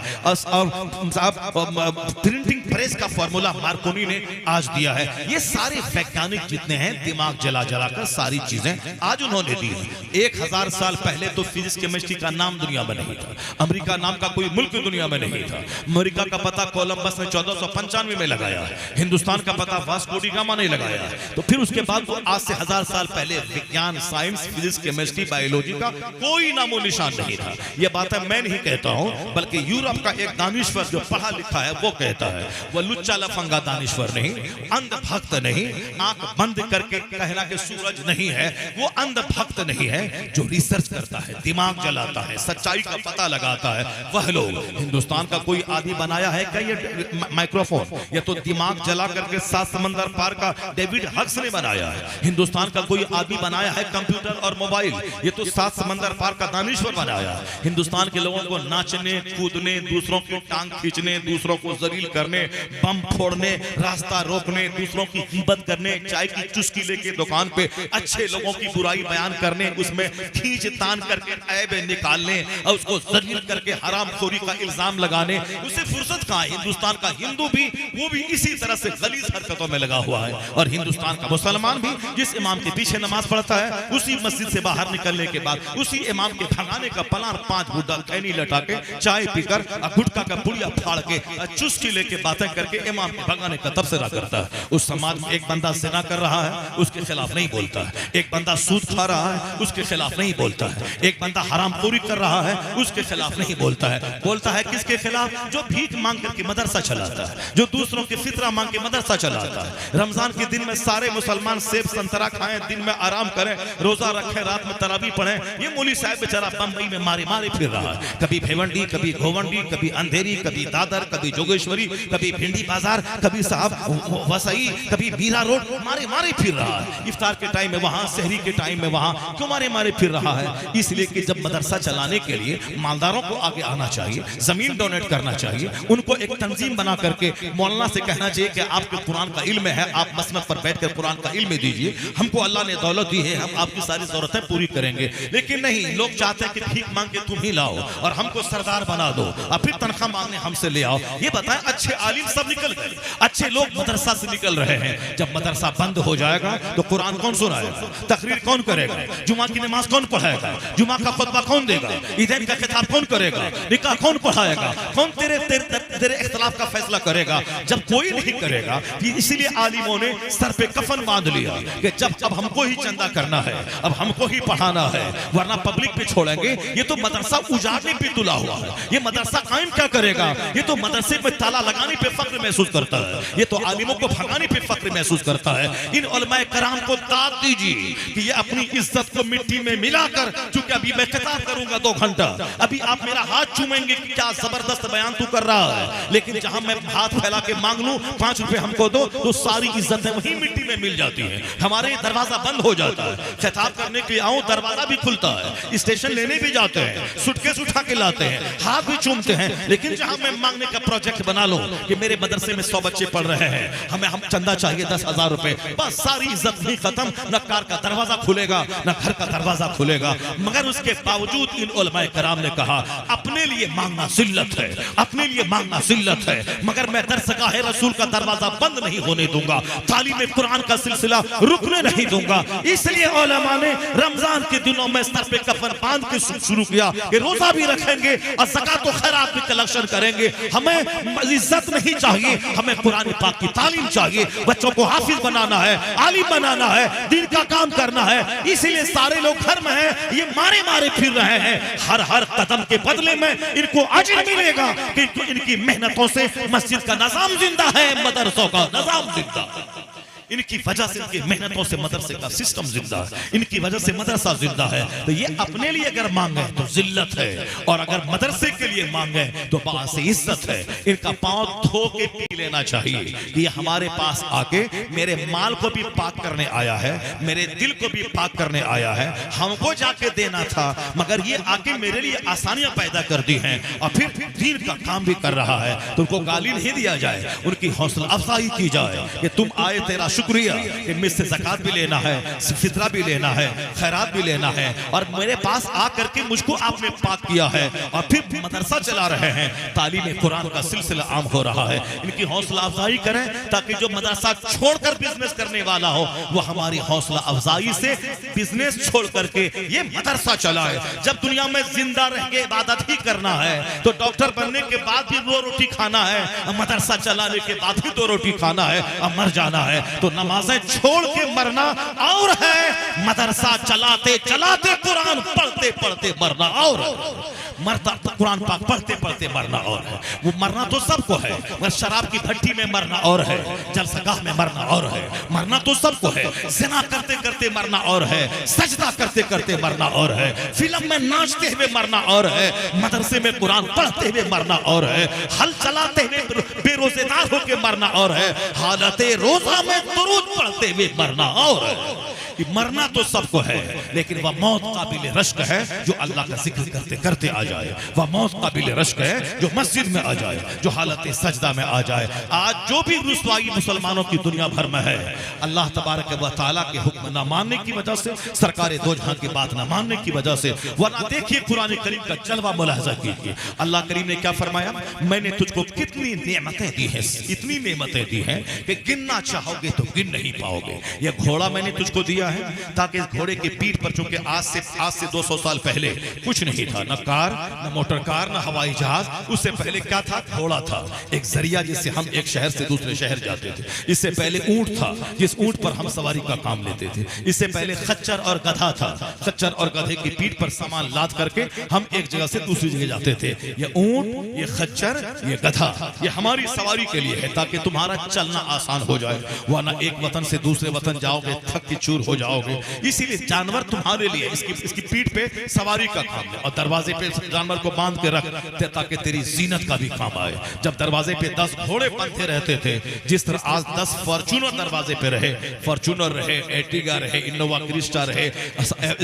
प्रिंटिंग प्रेस का फॉर्मूला मार्कोनी ने आज दिया है। ये सारे वैज्ञानिक जितने हैं दिमाग जला जला कर सारी चीजें आज उन्होंने दी है। 1000 साल पहले तो फिजिक्स केमिस्ट्री का नाम दुनिया में नहीं था। अमेरिका नाम का कोई मुल्क दुनिया में नहीं था। अमेरिका का पता कोलंबस ने 1495 में लगाया, हिंदुस्तान का पता वास्को डी गामा ने लगाया। तो फिर उसके बाद वो आज से 1000 साल पहले विज्ञान, साइंस, फिजिक्स, केमिस्ट्री, बायोलॉजी का कोई नामो निशान नहीं था। ये बात मैं नहीं कहता हूं, बल्कि यूरोप का एक दानिश्वर जो पढ़ा लिखा है वो कहता है। वो लुच्चा लफंगा दानिश्वर नहीं, अंधभक्त नहीं, आंख बंद करके कहना कि सूरज नहीं है, वो अंधभक्त नहीं है। जो रिसर्च करता है, दिमाग जलाता है, सच्चाई का पता लगाता है, वह लोग। हिंदुस्तान का कोई आदमी बनाया है क्या ये माइक्रोफोन? ये तो दिमाग जला करके 7 समंदर पार का डेविड हक्स ने बनाया है। हिंदुस्तान का कोई आदमी बनाया है कंप्यूटर और मोबाइल, ये तो 7 समंदर पार का दानिश्वर बनाया है। हिंदुस्तान के लोगों को नाचने, कूदने, दूसरों की टांग खींचने, दूसरों को जलील करने, बम फोड़ने, रास्ता रोकने, दूसरों की गीबत करने, चाय की चुस्की लेके दुकान पे अच्छे लोगों की बुराई बयान करने, उसमें खींच तान करके ऐब निकालने और उसको जलील करके हरामखोरी का इल्जाम लगाने, उसे फुर्सत कहां है? हिंदुस्तान का हिंदू भी वो भी इसी तरह से गलीज हरकतों में लगा हुआ है। और हिंदुस्तान का मुसलमान भी जिस इमाम के पीछे नमाज पढ़ता है, उसी मस्जिद से बाहर निकलने के बाद उसी इमाम के भगाने का प्लान 5 बुड्ढा खैनी लटा के, चाय पीकर, गुटखा का पुड़िया फाड़ के, चुस्की लेके बातें करके इमाम के भगाने का तबसरा करता है। उस समाज में एक बंदा जिना कर रहा है, उसके खिलाफ नहीं बोलता है। एक बंदा सूद खा रहा है, उसके खिलाफ नहीं बोलता है। एक बंदा हरामखोरी कर रहा है, उसके खिलाफ नहीं बोलता है। बोलता है किसके खिलाफ? जो भीख मांग करके मदरसा चलाता है, जो दूसरों की फितरा मांग के मदरसा चलाता है। रमजान के दिन में सारे मुसलमान सेब संतरा खाएं, दिन में आराम करें, रोजा रखें, रात में तरावी पढ़ें। ये मौलवी साहब बेचारा बंबई में मारे मारे फिर रहा है, कभी भिवंडी, कभी घोवंडी, कभी अंधेरी, कभी दादर, कभी जोगेश्वरी, कभी भिंडी बाजार, कभी साहब वसई, कभी मीरा रोड, मारे मारे फिर रहा है। इफ्तार के टाइम में वहां, सहरी के टाइम में वहां, क्यों मारे मारे फिर रहा है? इसलिए कि जब मदरसा चलाने के लिए मालदारों को आगे आना चाहिए, जमीन डोनेट करना चाहिए, उनको एक तंजीम बना करके मौलाना से कहना चाहिए कि आपके कुरान का इल्म है, आप मसनद पर बैठकर कुरान का इल्म दीजिए, हमको अल्लाह ने दौलत दी है, हम आपकी सारी जरूरतें पूरी करेंगे। लेकिन नहीं, लोग चाहते हैं कि भीख मांग के तुम ही लाओ और हमको सरदार बना दो और फिर तनख्वाह मांगने हमसे ले आओ। ये बताएं, अच्छे आलिम सब निकल गए, अच्छे लोग मदरसा से निकल रहे हैं। जब मदरसा बंद हो जाएगा तो कुरान कौन सुनाएगा? तकरीर कौन करेगा? जुमा की नमाज कौन पढ़ाएगा? जुमा का खुतबा कौन देगा? ईदैन का खिताब कौन करेगा? निकाह कौन पढ़ाएगा? कौन तेरे तेरे तेरे इख्तिलाफ का फैसला करेगा? जब कोई नहीं करेगा, इसीलिए आलिमों ने सर पे कफन बांध लिया कि जब अब हमको ही चंदा करना है, अब हमको ही पढ़ाना है, वरना पब्लिक पे छोड़ेंगे। ये तो मदरसा उजाड़ने पे तुला हुआ है, ये मदरसा कायम क्या करेगा? ये तो मदरसे में ताला लगाने पे फख्र महसूस करता है, ये तो आलिमों को भगाने पे फख्र महसूस करता है। इन उलमाए कराम को दाद दीजिए कि ये अपनी इज्जत को मिट्टी में मिलाकर, चूंकि अभी मैं खिताब करूंगा 2 घंटा, अभी आप मेरा हाथ चूमेंगे कि क्या जबरदस्त बयान तू कर रहा है, लेकिन जहां मैं हाथ फैला के मांग लूं 5 रुपए हमको दो, तो सारी इज्जतें वही मिट्टी में मिल जाती है, हमारे दरवाजा बंद हो जाता है। खिताब करने के लिए आओ, दरवाजा भी खुलता है, स्टेशन लेने भी जाते हैं, सुटकेस उठा के लाते हैं, हाथ भी चूमते हैं, लेकिन जहां मैं मांगने का प्रोजेक्ट बना लो कि मेरे मदरसे में 100 बच्चे पढ़ रहे हैं, हम चंदा चाहिए 10,000 रुपए, बस सारी इज्जत ही खत्म। न कार का दरवाजा खुलेगा, न घर का दरवाजा खुलेगा। मगर उसके बावजूद इन उलमाए कराम ने कहा, अपने लिए मांगना जिल्लत है, अपने लिए मांगना जिल्लत है, मगर मैं दरसगाह रसूल का दरवाजा बंद नहीं होने दूंगा, तालीम कुरान का सिलसिला रुकने नहीं दूंगा। इसलिए उलमा ने रमजान के दिनों में सर पे कफन बांध के शुरू किया कि रोजा भी रखेंगे और ज़कात और खैरात भी कलेक्शन करेंगे। हमें इज्जत नहीं चाहिए, हमें कुरान पाक की तालीम चाहिए, बच्चों को हाफिज बनाना है, आलिम बनाना है, दीन का काम करना है। इसीलिए सारे लोग घर में हैं, ये मारे मारे फिर रहे हैं। हर कदम के बदले में इनको अजर मिलेगा कि इनकी मेहनतों से मस्जिद का निजाम जिंदा है, मदरसों का निजाम जिंदा है। इनकी वजह से, इनकी मेहनतों से मदरसे का सिस्टम जिंदा है, इनकी वजह से मदरसा जिंदा है। तो ये अपने लिए अगर मांगे तो जिल्लत है, और अगर मदरसे के लिए मांगे तो बात से इज्जत है। इनका पांव धो के पी लेना चाहिए कि ये हमारे पास आके मेरे माल को भी पाक करने आया है, मेरे दिल को भी पाक करने आया है। हमको जाके देना था, मगर ये आके मेरे लिए आसानियां पैदा कर दी हैं और फिर दीन का काम भी कर रहा है। तो उनको गाली नहीं दिया जाए, उनकी हौसला अफजाई की जाए कि तुम आए, तेरा शुक्रिया कि मुझसे ज़कात भी लेना है, फितरा भी लेना है, खैरात भी लेना है, और मेरे पास आकर के मुझको आपने पाक किया है, और फिर मदरसा चला रहे हैं, तालीम कुरान का सिलसिला आम हो रहा है। इनकी हौसला अफजाई करें ताकि जो मदरसा छोड़कर बिजनेस करने वाला हो वो हमारी हौसला अफजाई से बिजनेस छोड़ करके ये मदरसा चलाए। जब दुनिया में जिंदा रह के इबादत ही करना है तो डॉक्टर बनने के बाद भी 2 रोटी खाना है, मदरसा चलाने के बाद भी 2 रोटी खाना है, और मर जाना है तो नमाजें छोड़ के मरना और है, मदरसा चलाते चलाते कुरान पढ़ते पढ़ते मरना और मरता कुरान पाक पढ़ते पढ़ते मरना और है। वो मरना तो सबको है, मगर शराब की भट्टी में मरना और है, जलसगाह में मरना और है। मरना तो सबको है, ज़िना करते करते मरना और है, सजदा करते करते मरना और है, फिल्म में नाचते हुए मरना और है, मदरसे में कुरान पढ़ते हुए मरना और है, हल चलाते हुए बेरोजेदार होकर मरना और है, हालते रोजा में दुरूद पढ़ते हुए मरना और है। मरना तो सबको है, लेकिन वह मौत काबिल रश्क है जो अल्लाह का जिक्र करते करते आ जाए। वह मौत काबिल रश्क है जो मस्जिद में आ जाए, जो हालत सजदा में आ जाए। आज जो भी रुसवाई मुसलमानों की दुनिया भर में है, अल्लाह तबारक व तआला के हुक्म न मानने की वजह से, सरकार दो जहां की बात न मानने की वजह से। वरना देखिए कुरान करीम का जलवा मुलाहजा कीजिए। अल्लाह करीम ने क्या फरमाया, मैंने तुझको कितनी नेमतें दी हैं, इतनी नेमतें दी हैं कि गिनना चाहोगे तो गिन नहीं पाओगे। यह घोड़ा मैंने तुझको दिया है ताकि इस घोड़े की पीठ पर, चूंकि आज से 200 साल पहले कुछ नहीं था, न कार, न मोटर कार, न हवाई जहाज। उससे पहले क्या था? घोड़ा था, एक जरिया जिससे हम एक शहर से दूसरे शहर जाते थे। इससे पहले ऊंट था, जिस ऊंट पर हम सवारी का काम लेते थे। इससे पहले खच्चर और गधा था, खच्चर और गधे की पीठ पर सामान लाद करके हम एक जगह से दूसरी जगह जाते थे। ये ऊंट, ये खच्चर, ये गधा, ये हमारी सवारी के लिए है ताकि तुम्हारा चलना आसान हो जाए, वरना एक वतन से दूसरे वतन जाओगे थक के चूर हो जाओगे। इसीलिए जानवर तुम्हारे लिए इसकी पीठ पे सवारी का काम है, और दरवाजे पे जानवर को बांध के रख ताकि तेरी जीनत का भी काम आए। जब दरवाजे पे 10 घोड़े बंधे रहते थे, जिस तरह आज 10 फॉर्च्यूनर दरवाजे पे रहे, फॉर्च्यूनर रहे, एर्टिगा रहे, इनोवा क्रिस्टा रहे,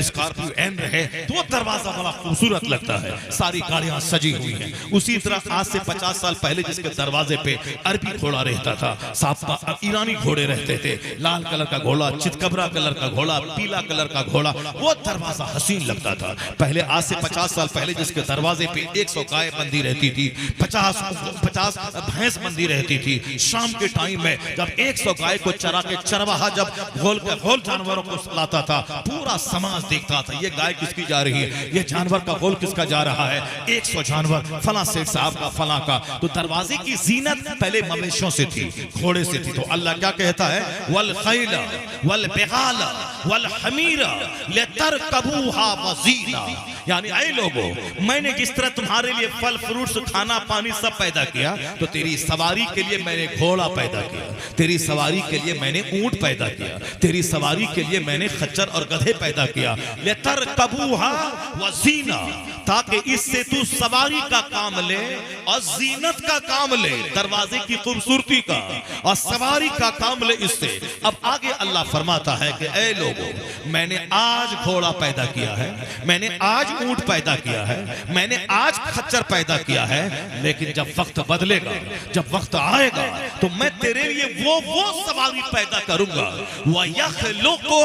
स्कॉर्पियो एन रहे, तो वो दरवाजा बड़ा खूबसूरत लगता है, सारी गाड़ियां सजी हुई हैं। उसी तरह आज से 50 साल पहले जिसके दरवाजे पे अरबी घोड़ा रहता था, साफ ईरानी घोड़े रहते थे, लाल कलर का घोड़ा, चितकबरा कलर का घोड़ा, पीला कलर का घोड़ा, वो दरवाजा हसीन लगता था। पहले आज से 50 साल पहले जिसके दरवाजे पे 100 गाय बंदी रहती थी, 50 भैंस बंदी रहती थी। शाम के टाइम में जब 100 गाय को चरा के चरवाहा जब घोल जानवरों को लाता था, पूरा समाज देखता था ये गाय किसकी जा रही है, ये जानवर का घोल किसका जा रहा है। 100 जानवर फला सेठ साहब का, फला का। तो दरवाजे की जीनत पहले मवेशियों से थी, घोड़े से थी। तो अल्लाह क्या कहता है, वल खैला वल बिगाला वल हमीरा लितरकबूहा वज़ीना, यानी ऐ लोगों, मैंने जिस तरह तुम्हारे लिए फल फ्रूट्स, खाना पानी सब पैदा किया, तो तेरी सवारी के लिए मैंने घोड़ा पैदा किया, तेरी सवारी के लिए मैंने ऊंट पैदा किया, तेरी सवारी के लिए मैंने खच्चर और गधे पैदा किया। लितरकबूहा वज़ीना, ताकि इससे तू सवारी का काम ले और जीनत का काम ले, दरवाजे की खूबसूरती का और सवारी का काम ले इससे। अब आगे अल्लाह फरमाता है कि ऐ लोगों, मैंने आज घोड़ा पैदा किया है, मैंने आज ऊंट पैदा किया है, मैंने आज खच्चर पैदा किया है, लेकिन जब वक्त बदलेगा, जब वक्त आएगा, तो मैं तेरे लिए वो सवारी पैदा करूंगा। वयख्लुकु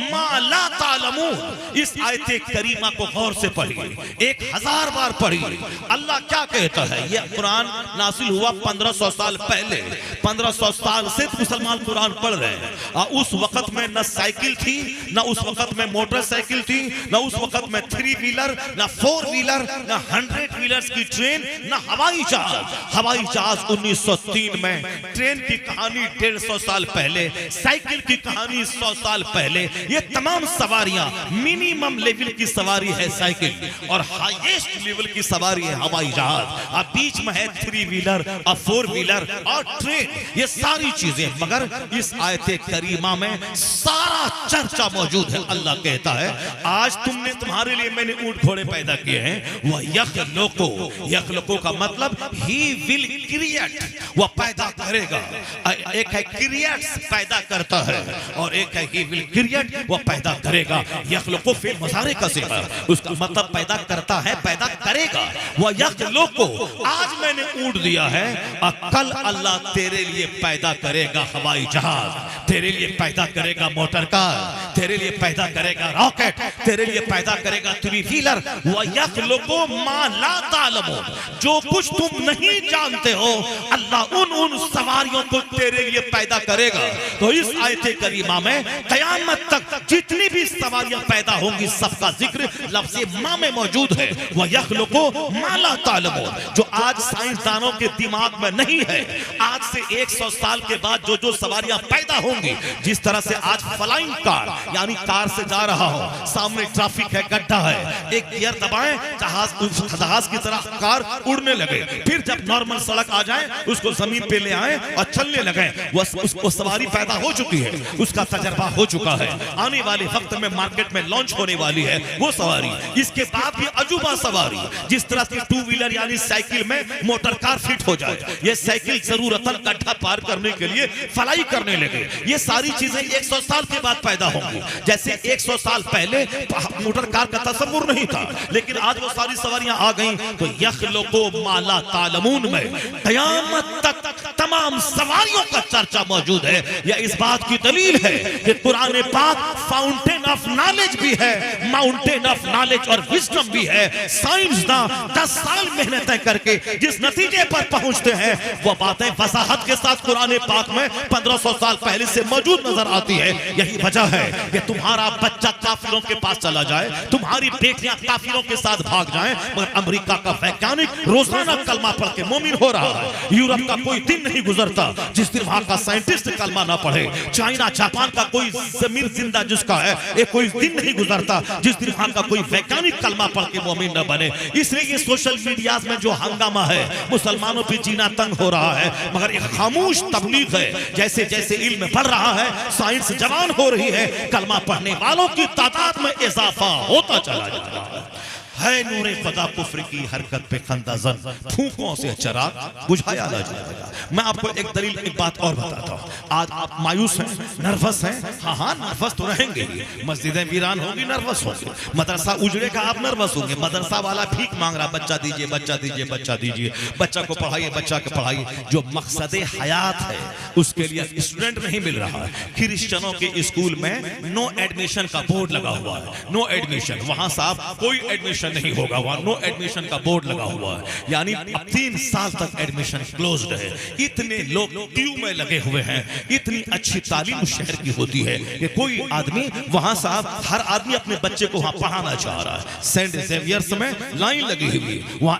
मा ला तालमून। इस आयत करीमा को गौर से पढ़िए, 1000 बार पढ़िए। अल्लाह क्या कहता है, यह कुरान नासिल हुआ 1500 साल पहले। 1500 साल से मुसलमान कुरान पढ़ रहे हैं, और उस वक्त में न साइकिल थी, न उस वक्त में मोटरसाइकिल थी, न उस वक्त में 3 व्हीलर, न 4 व्हीलर, न 100 व्हीलर्स की ट्रेन, न हवाई जहाज। हवाई जहाज 1903 में, ट्रेन की कहानी 150 साल पहले, साइकिल की कहानी 100 साल पहले। ये तमाम सवारियां, मिनिमम लेवल की सवारी है साइकिल, और हाईएस्ट लेवल की सवारी है हवाई जहाज। अब बीच में है 3 व्हीलर और 4 व्हीलर और ट्रेन, ये सारी चीजें। मगर इस आयत करीमा में सारा चर्चा मौजूद है। अल्लाह कहता है, आज तुम्हारे लिए मैंने ऊंट घोड़े पैदा किए हैं। वह यखलुकु का मतलब ही विल क्रिएट, वह पैदा करेगा। एक है क्रिएट्स, पैदा करता है, और एक है ही विल क्रिएट, वह पैदा करेगा। यखलुकु फिल मुजारे का सिगा, उसका मतलब पैदा करता है, पैदा करेगा। वह यखलुकु, आज मैंने ऊंट दिया है, और कल अल्लाह तेरे लिए पैदा करेगा हवाई जहाज, तेरे लिए पैदा करेगा मोटर कार, तेरे लिए पैदा करेगा रॉकेट, तेरे लिए पैदा करेगा थ्री व्हीलर। वह यखलुकु मा ला तालमून, जो कुछ तुम नहीं जानते हो, अल्लाह उन सवारियों को तेरे लिए पैदा करेगा। तो इस आयत करीमा में कयामत तक जितनी भी सवारियां पैदा होंगी सबका जिक्र लफ्ज़ मा में मौजूद है। वह यखलुकु मा ला तालमून, जो आज साइंसदानों के दिमाग में नहीं है। आज से 100 साल के बाद जो जो सवारियां पैदा होंगी, जिस तरह से आज फ्लाइंग कार, यानी कार से जा रहा हो, सामने ट्रैफिक है, गड्ढा है, एक गियर दबाएं, जहाज की तरह कार उड़ने लगे, फिर जब नॉर्मल सड़क आ जाए उसको जमीन पे ले आए और चलने लगे, वो सवारी पैदा हो चुकी है, उसका तजर्बा हो चुका है। आने वाले वक्त में मार्केट में लॉन्च होने वाली है वो सवारी। इसके बाद भी अजूबा सवारी, जिस तरह की टू व्हीलर यानी साइकिल में मोटर कार फिट हो जाए, ये साइकिल जरूरतन गड्ढा पार करने के लिए फ्लाई करने लगे। ये सारी चीजें 100 साल के बाद पैदा होंगी। जैसे 100 साल पहले मोटर कार का तस्वुर नहीं था, लेकिन आज वो सारी सवारियां आ गई। तो यखलुकु मा ला तालमून में कयामत तक तमाम सवारियों का चर्चा मौजूद है। यह इस बात की दलील है कि कुरान पाक फाउंटेन ऑफ नॉलेज भी है, माउंटेन ऑफ नॉलेज और विजडम भी है। साइंसदान 10 साल मेहनतें करके जिस नतीजे पर पहुंचते हैं, वो बातें वजाहत के साथ कुरान पाक में 1500 साल पहले से मौजूद नजर आती है। यही वजह है कि तुम्हारा बच्चा काफिरों के पास चला जाए, तुम्हारी बेटियां काफिरों के साथ भाग जाएं, मगर अमेरिका का वैज्ञानिक रोजाना कलमा पढ़ के मोमिन हो रहा है। यूरोप का कोई दिन नहीं गुजरता जिस दिन वहां का साइंटिस्ट कलमा ना पढ़े। चाइना जापान का कोई जमीर जिंदा जिसका है, एक कोई दिन नहीं गुजरता जिस दिन वहां का कोई वैज्ञानिक कलमा पढ़ के मोमिन न बने। इसलिए ये सोशल मीडिया में जो हंगामा है, मुसलमानों पे जीना तंग हो रहा है, मगर एक खामोश तबलीग है। जैसे जैसे इल्म बढ़ रहा है, साइंस जवान हो रही है, कलमा पढ़ने वालों की तादाद में इजाफा होता चला जा रहा है। नूरे खुदा कुफ्र की हरकत पे खंदाजन, फूकों से चराग बुझाया ना जाएगा। मैं आपको एक दलील, एक बात और बताता हूँ। आज आप मायूस हैं, नर्वस हैं। हाँ, नर्वस तो रहेंगे। मस्जिदें वीरान होंगी, नर्वस होंगे। मदरसा उजड़ेगा, आप नर्वस होंगे। मदरसा वाला भीख मांग रहा, बच्चा दीजिए, बच्चा दीजिए, बच्चा दीजिए, बच्चा को पढ़ाइए, बच्चा को पढ़ाइए। जो मकसद हयात है उसके लिए स्टूडेंट नहीं मिल रहा है। क्रिश्चियनों के स्कूल में नो एडमिशन का बोर्ड लगा हुआ है, नो एडमिशन। वहां साहब कोई एडमिशन नहीं होगा, वहां नो एडमिशन का बोर्ड लगा हुआ है, यानी 3 साल तक एडमिशन क्लोज्ड है। इतने लोग क्यू में लगे हुए हैं। इतनी अच्छी तालीम शहर की होती है कि कोई आदमी वहां साहब, हर आदमी अपने बच्चे को वहां पढ़ाना चाह रहा है। सेंट जेवियर्स में लाइन लगी हुई, वहां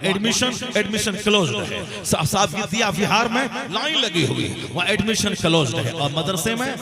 एडमिशन क्लोज्ड है। साहब विद्या विहार में लाइन लगी हुई, वहां एडमिशन क्लोज्ड है। और मदरसे में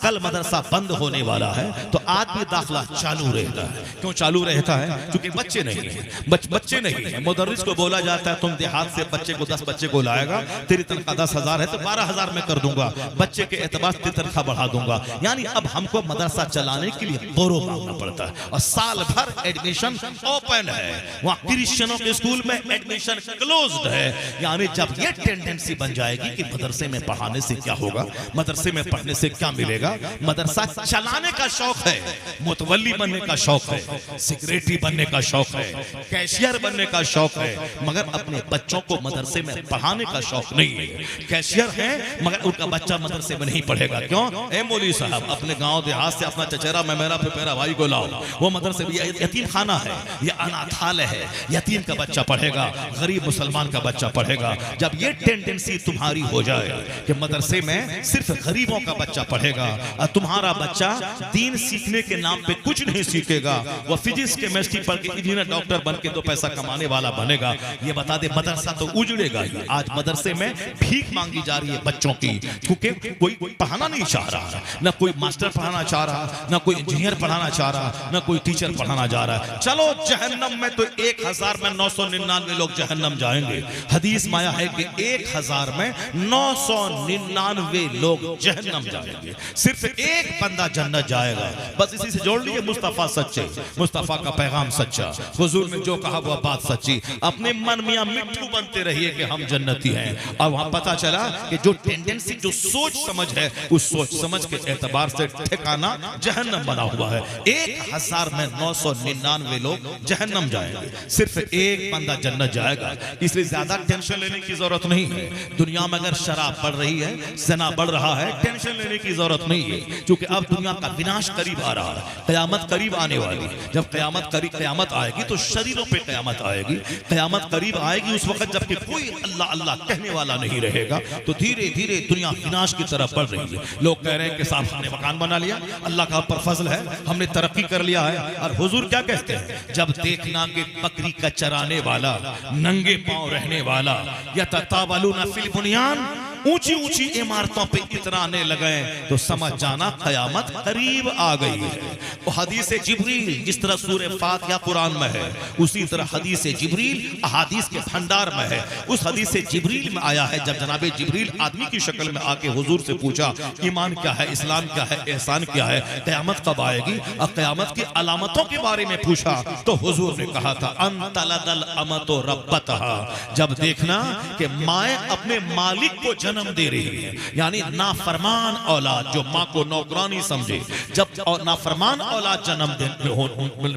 कल मदरसा बंद होने वाला है, तो आज भी दाखिला चालू रहता है। क्यों चालू रहता है? क्योंकि बच्चे नहीं है, बच्चे नहीं है। मुदर्रिस को बोला जाता है, तुम देहात से बच्चे को 10 बच्चे को लाएगा, तेरी तनख्वाह 10,000 है तो 12,000 में कर दूंगा, बच्चे के एतबार से तनख्वाह बढ़ा दूंगा। यानी अब हमको मदरसा चलाने के लिए बोरो मांगना पड़ता है। और साल भर एडमिशन ओपन है, वहां क्रिश्चियनों के स्कूल में एडमिशन क्लोज्ड है। यानी जब ये टेंडेंसी बन जाएगी कि मदरसे में पढ़ाने से क्या होगा, मदरसे में पढ़ने से क्या मिलेगा, मदरसा चलाने का शौक है, मुतवल्ली बनने का शौक है, सेक्रेटरी बनने का शौक है, कैशियर बनने का शौक है, मगर अपने बच्चों को मदरसे में पढ़ाने का शौक नहीं है। कैशियर है मगर उनका बच्चा मदरसे में नहीं पढ़ेगा। क्यों? ए मौलवी साहब, अपने गांव देहात से अपना चचेरा मेमेरा पेपेरा भाई को लाओ, वो मदरसे में यतीम खाना है, ये अनाथालय है, यतीम का बच्चा पढ़ेगा, गरीब मुसलमान का बच्चा पढ़ेगा। जब ये टेंडेंसी तुम्हारी हो जाए कि मदरसे में सिर्फ गरीबों का बच्चा पढ़ेगा और तुम्हारा बच्चा दीन सीखने के नाम पे कुछ नहीं सीखेगा, वो फिजिक्स केमिस्ट्री पढ़ के इंजीनियर डॉक्टर बन के 2 पैसा कमाने वाला बनेगा, ये बता दे मदरसा तो उजड़ेगा ही। आज मदरसे में भीख मांगी जा रही है बच्चों की, क्योंकि कोई पढ़ाना नहीं चाह रहा, ना कोई मास्टर पढ़ाना चाह रहा, ना कोई इंजीनियर पढ़ाना चाह रहा, ना कोई टीचर पढ़ाना जा रहा है। चलो जहन्नम में तो 1000 में 999 लोग जहन्नम जाएंगे। हदीस में आया है कि 1000 में 999 लोग जहन्नम जाएंगे, सिर्फ एक बंदा जन्नत जाएगा। बस इसी से जोड़ लीजिए, मुस्तफा सच्चे, मुस्तफा का पैगाम सच्चा, हुजूर ने जो कहा वह बात सच्ची। अपने मन मियां मिट्ठू बनते रहिए कि हम जन्नती हैं। और वहां पता चला कि जो टेंडेंसी, जो सोच समझ है, उस सोच समझ के एतबार से ठिकाना जहन्नम बना हुआ है। 1000 में 999 लोग जहन्नम जाएंगे, सिर्फ एक बंदा जन्नत जाएगा। इसलिए ज्यादा टेंशन लेने की जरूरत नहीं है। दुनिया में अगर शराब बढ़ रही है, ज़िना बढ़ रहा है, टेंशन लेने की जरूरत नहीं है, क्योंकि अब दुनिया का विनाश करीब आ रहा है, कयामत करीब आने वाली। जब कयामत आएगी तो शरीरों पे कयामत आएगी। कयामत करीब आएगी उस वक्त जबकि कोई अल्लाह अल्लाह कहने वाला नहीं रहेगा। तो धीरे धीरे दुनिया विनाश की तरफ बढ़ रही है। लोग कह रहे हैं कि साहब हमने मकान बना लिया, अल्लाह का ऊपर फजल है, हमने तरक्की कर लिया है। और हुजूर क्या कहते हैं, जब देखना कि बकरी का चराने वाला, नंगे पांव रहने वाला, या ततावलूना फिल बुनियान, ऊंची ऊंची इमारतों पे इतराने लगे, तो समझ जाना कयामत करीब आ गई है। वो हदीस जिब्रील जिस तरह सूरह फातिहा कुरान में है, उसी तरह हदीस जिब्रील अहादीस के भंडार में है। उस हदीस जिब्रील में आया है, जब जनाबे जिब्रील आदमी की शक्ल में आके हुजूर से पूछा ईमान क्या है, इस्लाम क्या है, एहसान क्या है, कयामत कब आएगी, और कयामत की अलामतों के बारे में पूछा, तो हुजूर ने कहा था अंतलदल अमतो रब्बतहा, जब देखना कि माए अपने मालिक को जन्म दे रही है, यानी नाफरमान औलाद जो माँ को नौकरानी समझे, जब नाफरमान औलाद जन्म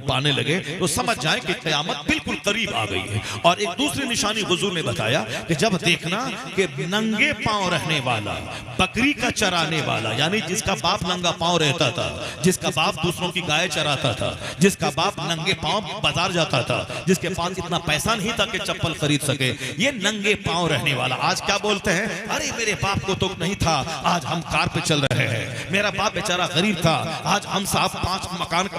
पाने लगे तो समझ जाए कि कयामत बिल्कुल करीब आ गई है। और एक दूसरी निशानी हुजूर ने बताया कि जब देखना कि नंगे पांव रहने वाला, बकरी का चराने वाला, यानी जिसका बाप नंगा पांव रहता था, जिसका बाप दूसरों की गाय चराता था, जिसका बाप नंगे पांव बाजार जाता था, जिसके पास इतना पैसा नहीं था कि चप्पल खरीद सके, ये नंगे पांव रहने वाला आज क्या बोलते हैं, अरे मेरे बाप को तो नहीं था, आज हम कार पे चल रहे हैं, मेरा बाप बेचारा गरीब था, आज हम साहब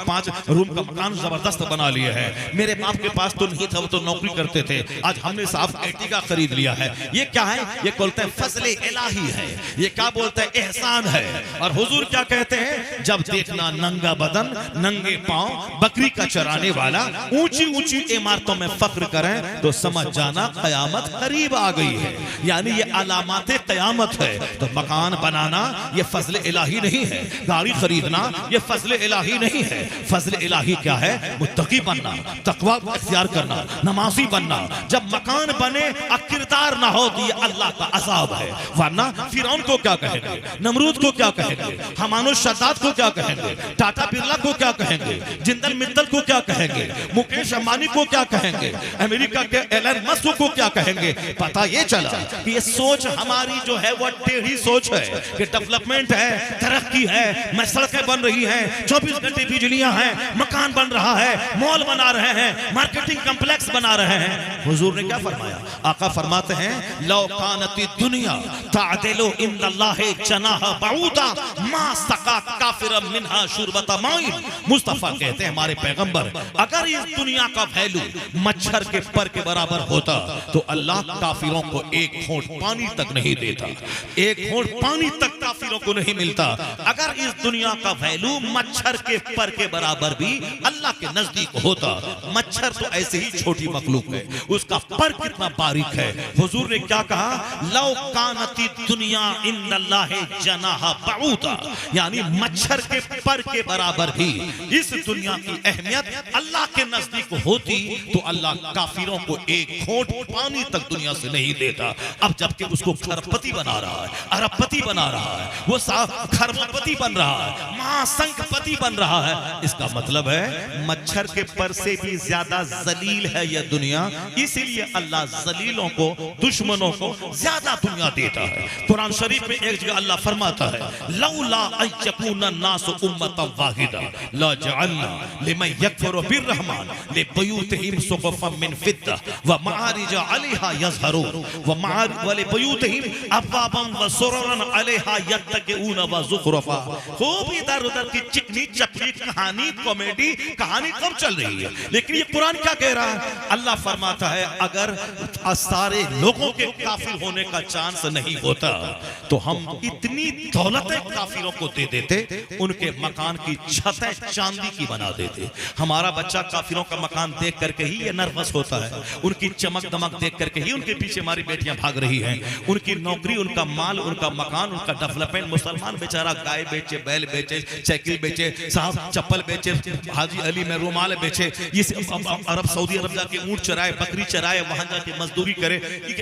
5 रूम का मकान जबरदस्त बना लिए हैं, मेरे बाप के पास तो नहीं था, वो तो नौकरी करते थे, आज हमने साहब एर्टिगा खरीद लिया है। ये क्या है, ये बोलते हैं फजले इलाही है, ये क्या बोलते हैं, एहसान है। और हुजूर क्या कहते हैं, जब देखना नंगा बदन, नंगे पांव, बकरी का चराने वाला, ऊंची ऊंची इमारतों में फख्र करें, तो समझ जाना कयामत करीब आ गई है। यानी ये अलामाते कयामत है। तो मकान बनाना ये फजल इलाही नहीं है, गाड़ी खरीदना ये फजल इलाही नहीं है। फजल इलाही क्या है, मुत्तकी बनना, तकवा इख्तियार करना, नमाजी बनना। जब मकान बने और किरदार ना हो तो ये अल्लाह का अज़ाब है। वरना फिरौन को क्या कहेंगे, नमरूद को क्या कहेंगे, हमानुश शद्दाद को क्या कहेंगे, टाटा बिरला को क्या कहेंगे, जिंदल मित्तल को क्या कहेंगे, मुकेश अंबानी को क्या कहेंगे, अमेरिका के एलन मस्क को क्या कहेंगे। पता ये चला कि ये सोच हमारी जो है वो टेढ़ी सोच है कि डेवलपमेंट है, तरक्की है, सड़कें बन रही हैं, 24 घंटे बिजलियां हैं, मकान बन रहा है, मॉल बना रहे हैं, मार्केटिंग कॉम्प्लेक्स बना रहे हैं। हुजूर ने क्या फरमाया, आका फरमाते हैं लौ कानती दुनिया तादिलु इंदल्लाहि जनाह बऊदा मा सका काफिरम मिनहा शुरबता माइन। मुस्तफा कहते हैं हमारे पैगंबर, अगर इस दुनिया का वैल्यू मच्छर के पर के बराबर होता तो अल्लाह काफिरों को एक घोंट पानी तक नहीं देता, एक घोंट पानी तक काफिरों को नहीं मिलता। अगर इस दुनिया का वैल्यू मच्छर के पर के बराबर भी अल्लाह के नजदीक होता, मच्छर तो ऐसे ही छोटी मखलूक है, उसका पर कितना बारीक है। हुजूर ने क्या कहा, लौ कानती दुनिया इंदल्लाहि जनाह बऊदा, यानी मच्छर के पर के बराबर भी इस दुनिया की अहमियत अल्लाह के नजदीक होती तो अल्लाह काफिरों को एक घोंट पानी तक दुनिया से नहीं देता। अब जबकि उसको खरबपति बना रहा है, अरबपति बना रहा है, वो खरबपति बन रहा है, महासंखपति बन रहा है। इसका मतलब है मच्छर के पर से भी ज्यादा जलील है यह दुनिया, इसीलिए अल्लाह जलीलों को, दुश्मनों को ज्यादा दुनिया देता है। कुरान शरीफ में एक जगह अल्लाह फरमाता है लौला अयकुना नासु उम्मतन वाहिदा ला जअलना लिमन यकफुरु बिर्रहमान लिबयूतिहिम सुक़फन मिन फिद्दा व मआरिज अलैहा यज़हरून व लिबयूतिहिम अबवाबन व सुररन अलैहा यत्तक़ून व ज़ुख़रुफा। खूब इधर उधर की चिकनी चपड़ी कहानी, कॉमेडी कहानी कब चल रही है, लेकिन ये कुरान क्या कह रहा है, अल्लाह फरमाता है अगर सारे लोगों के काफिर होने का चांस नहीं होता तो हम इतनी दौलतें काफिरों को दे देते, उनके मकान की छतें चांदी की बना देते। हमारा बच्चा काफिरों का मकान देख करके ही ये नर्वस होता है, उनकी चमक दमक देख करके ही उनके पीछे हमारी बेटियां भाग रही हैं, उनकी नौकरी, उनका माल, उनका मकान, उनका डेवलपमेंट। मुसलमान बेचारा गाय बेचे, बैल बेचे, साइकिल बेचे, बेचे, साहब चप्पल बेचे, हाजी अली में रुमाल बेचे, ये अरब सऊदी अरब जाके ऊंट चराए, बकरी चराए, वहां जाके मजदूरी करे,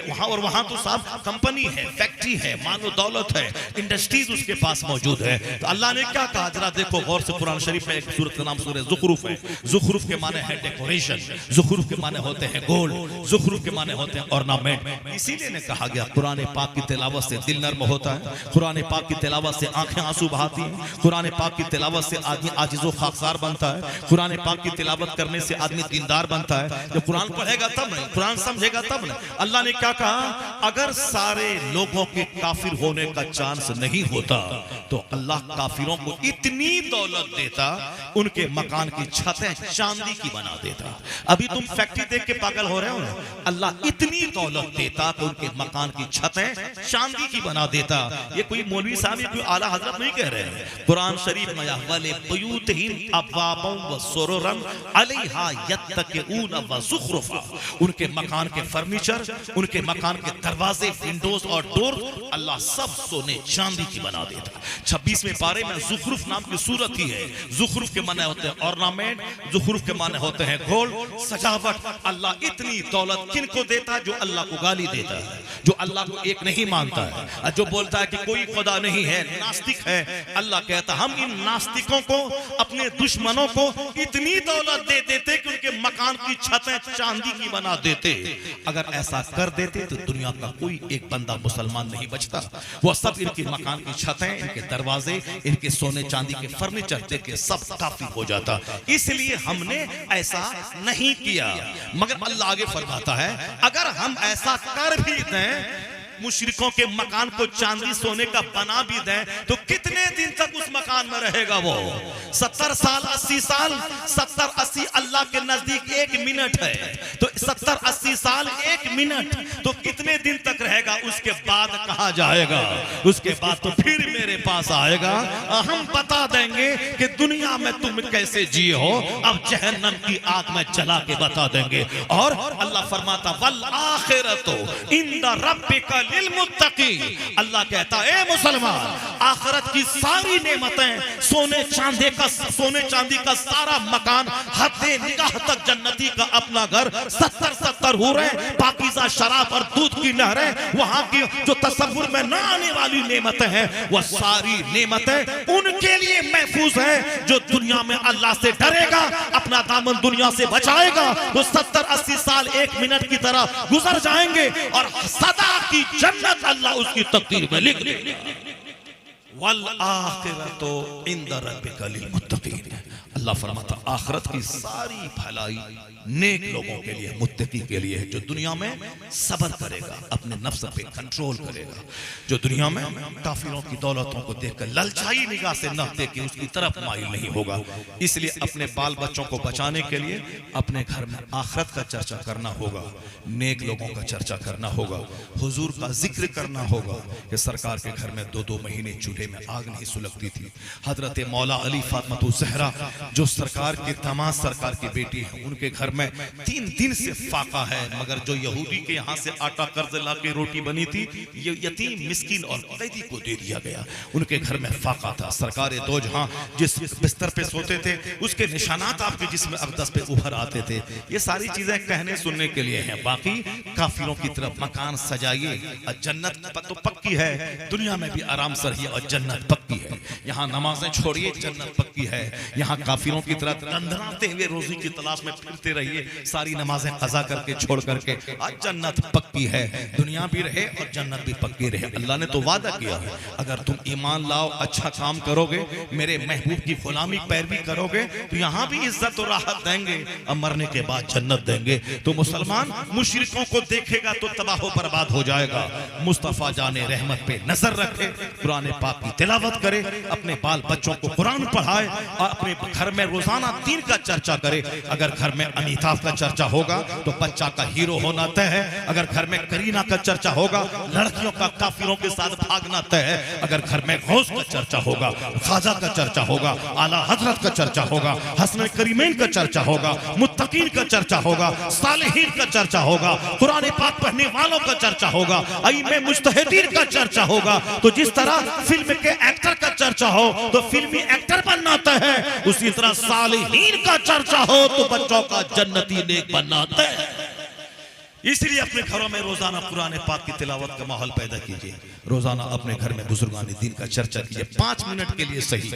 वहां और वहां तो साहब कंपनी है, फैक्ट्री है, मानो दौलत है, इंडस्ट्रीज उसके पास मौजूद है। तो अल्लाह ने क्या कहा जरा देखो गौर से, कुरान शरीफ में एक सूरत का नाम सूरह ज़ुखरुफ है। ज़ुखरुफ के माने है डेकोरेशन, ज़ुखरुफ के माने होते हैं गोल्ड, ज़ुखरुफ के माने होते हैं ऑर्नामेंट। इसीलिए ने कहा गया कुरान पाक की तिलावत से दिल नर्म होता है, कुरान पाक की तिलावत से आंखें आंसू बहाती हैं, कुरान पाक की तिलावत से आदमी आजिज़ो खाकसार बनता है, कुरान पाक की तिलावत करने से आदमी दीनदार बनता है। जब कुरान पढ़ेगा तब नहीं, कुरान समझेगा तब नहीं। अल्लाह ने क्या कहा, अगर सारे लोगों के काफिर होने का चांस नहीं होता तो अल्लाह काफिरों को इतनी दौलत देता, उनके मकान की छतें चांदी की बना देता। अभी तुम फैक्ट्री देख के पागल हो रहे हो ना, अल्लाह इतनी दौलत देता कि उनके मकान की छतें चांदी की बना देता। ये कोई मौलवी साहब, ये कोई आला हजरत नहीं कह रहे हैं। कुरान शरीफ में वले बुयूतहिम अब्वाबा व सुरुरन अलैहा यत्तकिऊन व ज़ुखरुफा, उनके मकान के फर्नीचर, उनके मकान के दरवाजे, विंडोज और डोर अल्लाह सब सोने चांदी की बना देता। 26वें पारे में ज़ुखरुफ नाम की सूरत ही है। ज़ुखरुफ के माने होते हैं ऑर्नामेंट, ज़ुखरुफ के माने होते हैं गोल्ड, सजावट। अल्लाह इतनी दौलत किनको देता है? जो अल्लाह को गाली देता है, जो अल्लाह को एक नहीं मानता है, जो बोलता है कि कोई खुदा नहीं है, नास्तिक है। अल्लाह कहता हम इन नास्तिकों को, अपने दुश्मनों को इतनी दौलत दे देते कि उनके मकान की छतें चांदी की बना देते। अगर ऐसा कर देते तो दुनिया का कोई एक बंदा मुसलमान नहीं बचता। वो सब इनके मकान की छतें, इनके दरवाजे, इनके सोने चांदी के फर्नीचर देख के सब काफी हो जाता। इसलिए हमने ऐसा नहीं किया। मगर अल्लाह आगे फरमाता है अगर हम ऐसा कर भी दें, मुशरिकों के मकान को चांदी सोने का बना भी दें, तो कितने दिन तक उस मकान में रहेगा वो? 70 साल, 80 साल। 70-80 अल्लाह के नजदीक 1 मिनट है, तो 70-80 साल 1 मिनट, तो कितने दिन तक रहेगा? उसके बाद कहाँ जाएगा? उसके बाद तो फिर मेरे पास आएगा, हम बता देंगे कि दुनिया में तुम कैसे जिए हो, अब जहन्नम की आग में जला के बता देंगे। और अल्लाह फरमाता वल आखिरतु इंदा रब्बिका लिलमुत्तकी, अल्लाह कहता है मुसलमान, आखिरत की सारी नेमतें, सोने चांदी का सारा मकान, हद्दे निगाह तक जन्नती का अपना घर, 70 हो रहे पाकीज़ा शराब और दूध की नहरें, वहां की जो तसव्वुर में न आने वाली नेमतें हैं, वह सारी नेमतें उनके लिए महफूज है जो दुनिया में अल्लाह से डरेगा, अपना दामन दुनिया से बचाएगा। तो 70-80 साल 1 मिनट की तरह गुजर जाएंगे और सदा की जन्नत अल्लाह उसकी तकदीर में लिख देगा। वल आखिरतु इंदा रब्बिका लिलमुत्तकीन, अल्लाह फरमाता आखिरत की सारी भलाई नेक लोगों के लिए, मुत्तकी के लिए, जो दुनिया में सब्र करेगा, अपने नफ्स पे कंट्रोल करेगा, जो दुनिया में काफिरों की दौलतों को देखकर ललचाई निगाह से न देखे उसकी तरफ माइल नहीं होगा। इसलिए अपने बाल बच्चों को बचाने के लिए अपने घर में आखिरत का चर्चा करना होगा, नेक लोगों का चर्चा करना होगा, हुजूर का जिक्र करना होगा कि सरकार के घर में 2-2 महीने चूल्हे में आग नहीं सुलगती थी। हजरत मौला अली फातिमा ज़हरा जो सरकार के दामाद सरकार की बेटी है, उनके घर में 3 दिन से फाका है, मगर जो यहूदी के यहाँ से आटा कर्ज ला के रोटी बनी थी, ये यतीम मिस्किन और कैदी को दे दिया गया। उनके घर में फाका था। सरकार दो जहां जिस बिस्तर पे सोते थे उसके निशानात आपके जिस्म अक़दस पे उभर आते थे। ये सारी चीजें कहने सुनने के लिए हैं। बाकी काफिरों की तरफ मकान सजाइए, और जन्नत तो पक्की है, दुनिया में भी आराम से रहिए और जन्नत पक्की है। यहाँ नमाजें छोड़िए, जन्नत पक्की है। यहाँ काफिरों की तरफ दंदनाते हुए रोजी की तलाश में फिरते रहिए, सारी नमाजें कज़ा करके छोड़ करके, आज जन्नत पक्की है। दुनिया भी रहे और जन्नत भी पक्की रहे। अल्लाह ने तो वादा किया है, अगर तुम ईमान लाओ, अच्छा काम करोगे, मेरे महबूब की गुलामी पैरवी करोगे, तो यहाँ भी इज्जत और राहत देंगे और मरने के बाद जन्नत देंगे। तो मुसलमान मुशरिकों को देखेगा तो तबाह बर्बाद हो जाएगा। मुस्तफा जाने रहमत पे नजर रखे, कुरान पाक की तिलावत करे, अपने बाल बच्चों को कुरान पढ़ाए और अपने घर में रोजाना दीन का चर्चा करे। अगर घर में अमिताभ का चर्चा होगा तो बच्चा का हीरो होना तय है। अगर घर में करीना का चर्चा होगा, लड़कियों का काफिरों के साथ भागना तय है। अगर घर में गौस का चर्चा होगा, ख्वाजा का चर्चा होगा, आला हजरत का चर्चा होगा, हसन करीमैन का चर्चा होगा, मुत्तकीन का चर्चा होगा, सालिहीन का चर्चा होगा, कुरान पाक पढ़ने वालों का चर्चा होगा, अइम्मे मुज्तहिदीन का चर्चा होगा। तो जिस तरह फिल्म के एक्टर का चर्चा हो तो फिल्मी एक्टर बनना तय है, उसी तरह सालिहीन का चर्चा हो तो बच्चों का जन्नती नेक बनना तय है। इसलिए अपने घरों में रोजाना कुरान पाक की तिलावत का माहौल पैदा कीजिए। रोजाना अपने घर में बुजुर्गान दीन का चर्चा कीजिए। 5 मिनट के लिए सही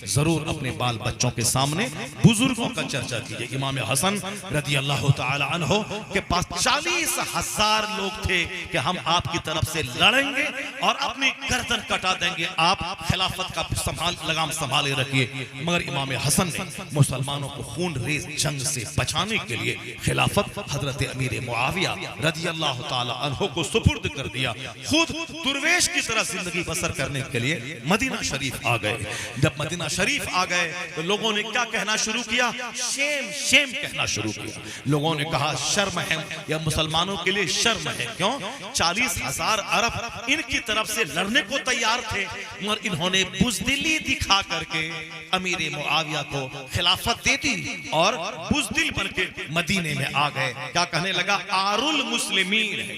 जरूर अपने बाल बच्चों के सामने बुजुर्गों का चर्चा कीजिए। इमाम हसन रज़ी अल्लाह तआला अन्हो के पास 40,000 लोग थे कि हम आपकी तरफ से लड़ेंगे और अपनी गर्दन कटा देंगे, आप खिलाफत का लगाम संभाले रखिए। मगर इमाम हसन ने मुसलमानों को खून रेज जंग से बचाने के लिए खिलाफत हजरत अमीर मुआविया रज़ी अल्लाह तआला अन्हो को सुपुर्द कर दिया। खुद दुर्वेश की तरह जिंदगी बसर करने के लिए मदीना शरीफ आ गए। जब मदीना शरीफ आ गए तो लोगों ने क्या कहना शुरू किया? शेम शेम कहना शुरू किया। लोगों ने कहा शर्म है, या मुसलमानों के लिए शर्म है। क्यों? 40,000 अरब इनकी तरफ से लड़ने को तैयार थे, मगर इन्होंने बुजदिली दिखा करके अमीर मुआविया को खिलाफत दे दी और बुजदिल बनके मदीने में आ गए। क्या कहने लगा? आरुल मुस्लिमीन है,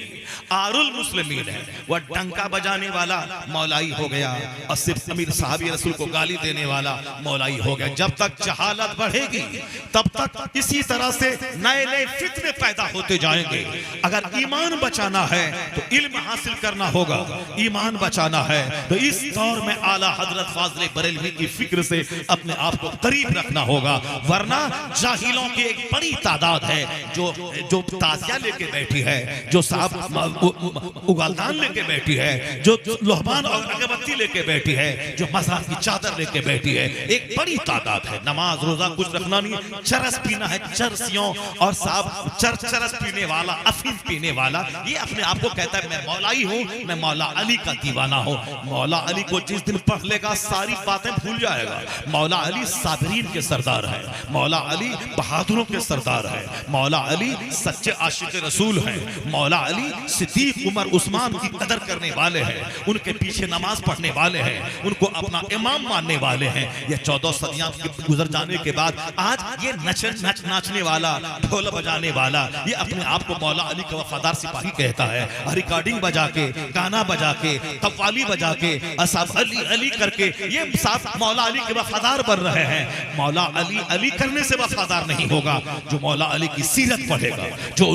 आरुल मुस्लिमीन है। वह डंका बजाने वाला मौलाई हो गया और सिर्फ अमीर साहबी रसूल को गाली देने वाला मौलाई हो गया। जब तक जहालत बढ़ेगी तब तक इसी तरह से नए नए फितने पैदा होते जाएंगे। अगर ईमान बचाना है तो इल्म हासिल करना होगा, ईमान बचाना है तो इस दौर में आला हजरत फाज़िल बरेलवी की फिक्र से अपने आप को करीब रखना होगा, वरना जाहिलों की एक बड़ी तादाद है जो ताजिया लेके बैठी है, जो साहब उगालदान लेके बैठी है, जो लोहबान और अगरबत्ती लेके बैठी है, जो मज़हब की चादर लेके बैठी है। एक बड़ी तादाद है। नमाज रोजा कुछ रखना नहीं, चरस पीना है, चरसियों और साहब चरस पीने वाला, अफीम पीने वाला, ये अपने आप को कहता है मैं मौलाई हूँ, मैं मौला अली का दीवाना हूँ। मौला अली को जिस दिन पढ़ लेगा सारी बातें भूल जाएगा। मौला अली साबिरीन के सरदार है, मौला अली बहादुरों के सरदार है, मौला अली सच्चे आशिक रसूल हैं, मौला अली सिद्दीक उमर उस्मान की कदर करने वाले हैं, उनके पीछे नमाज पढ़ने वाले हैं, उनको अपना इमाम मानने वाले हैं। ये 14 सदियां गुजर जाने के बाद आज ये नाचने वाला, ढोल बजाने वाला, ये अपने आप को मौला अली का वफादार सिपाही कहता है। रिकॉर्डिंग बजा के, गाना बजा के, कव्वाली बजा के, असाब अली अली करके ये साहब मौला अली के वफादार बन रहे हैं। मौला अली अली करने से वफादार नहीं होगा। जो मौला अली की सीरत पढ़ेगा, जो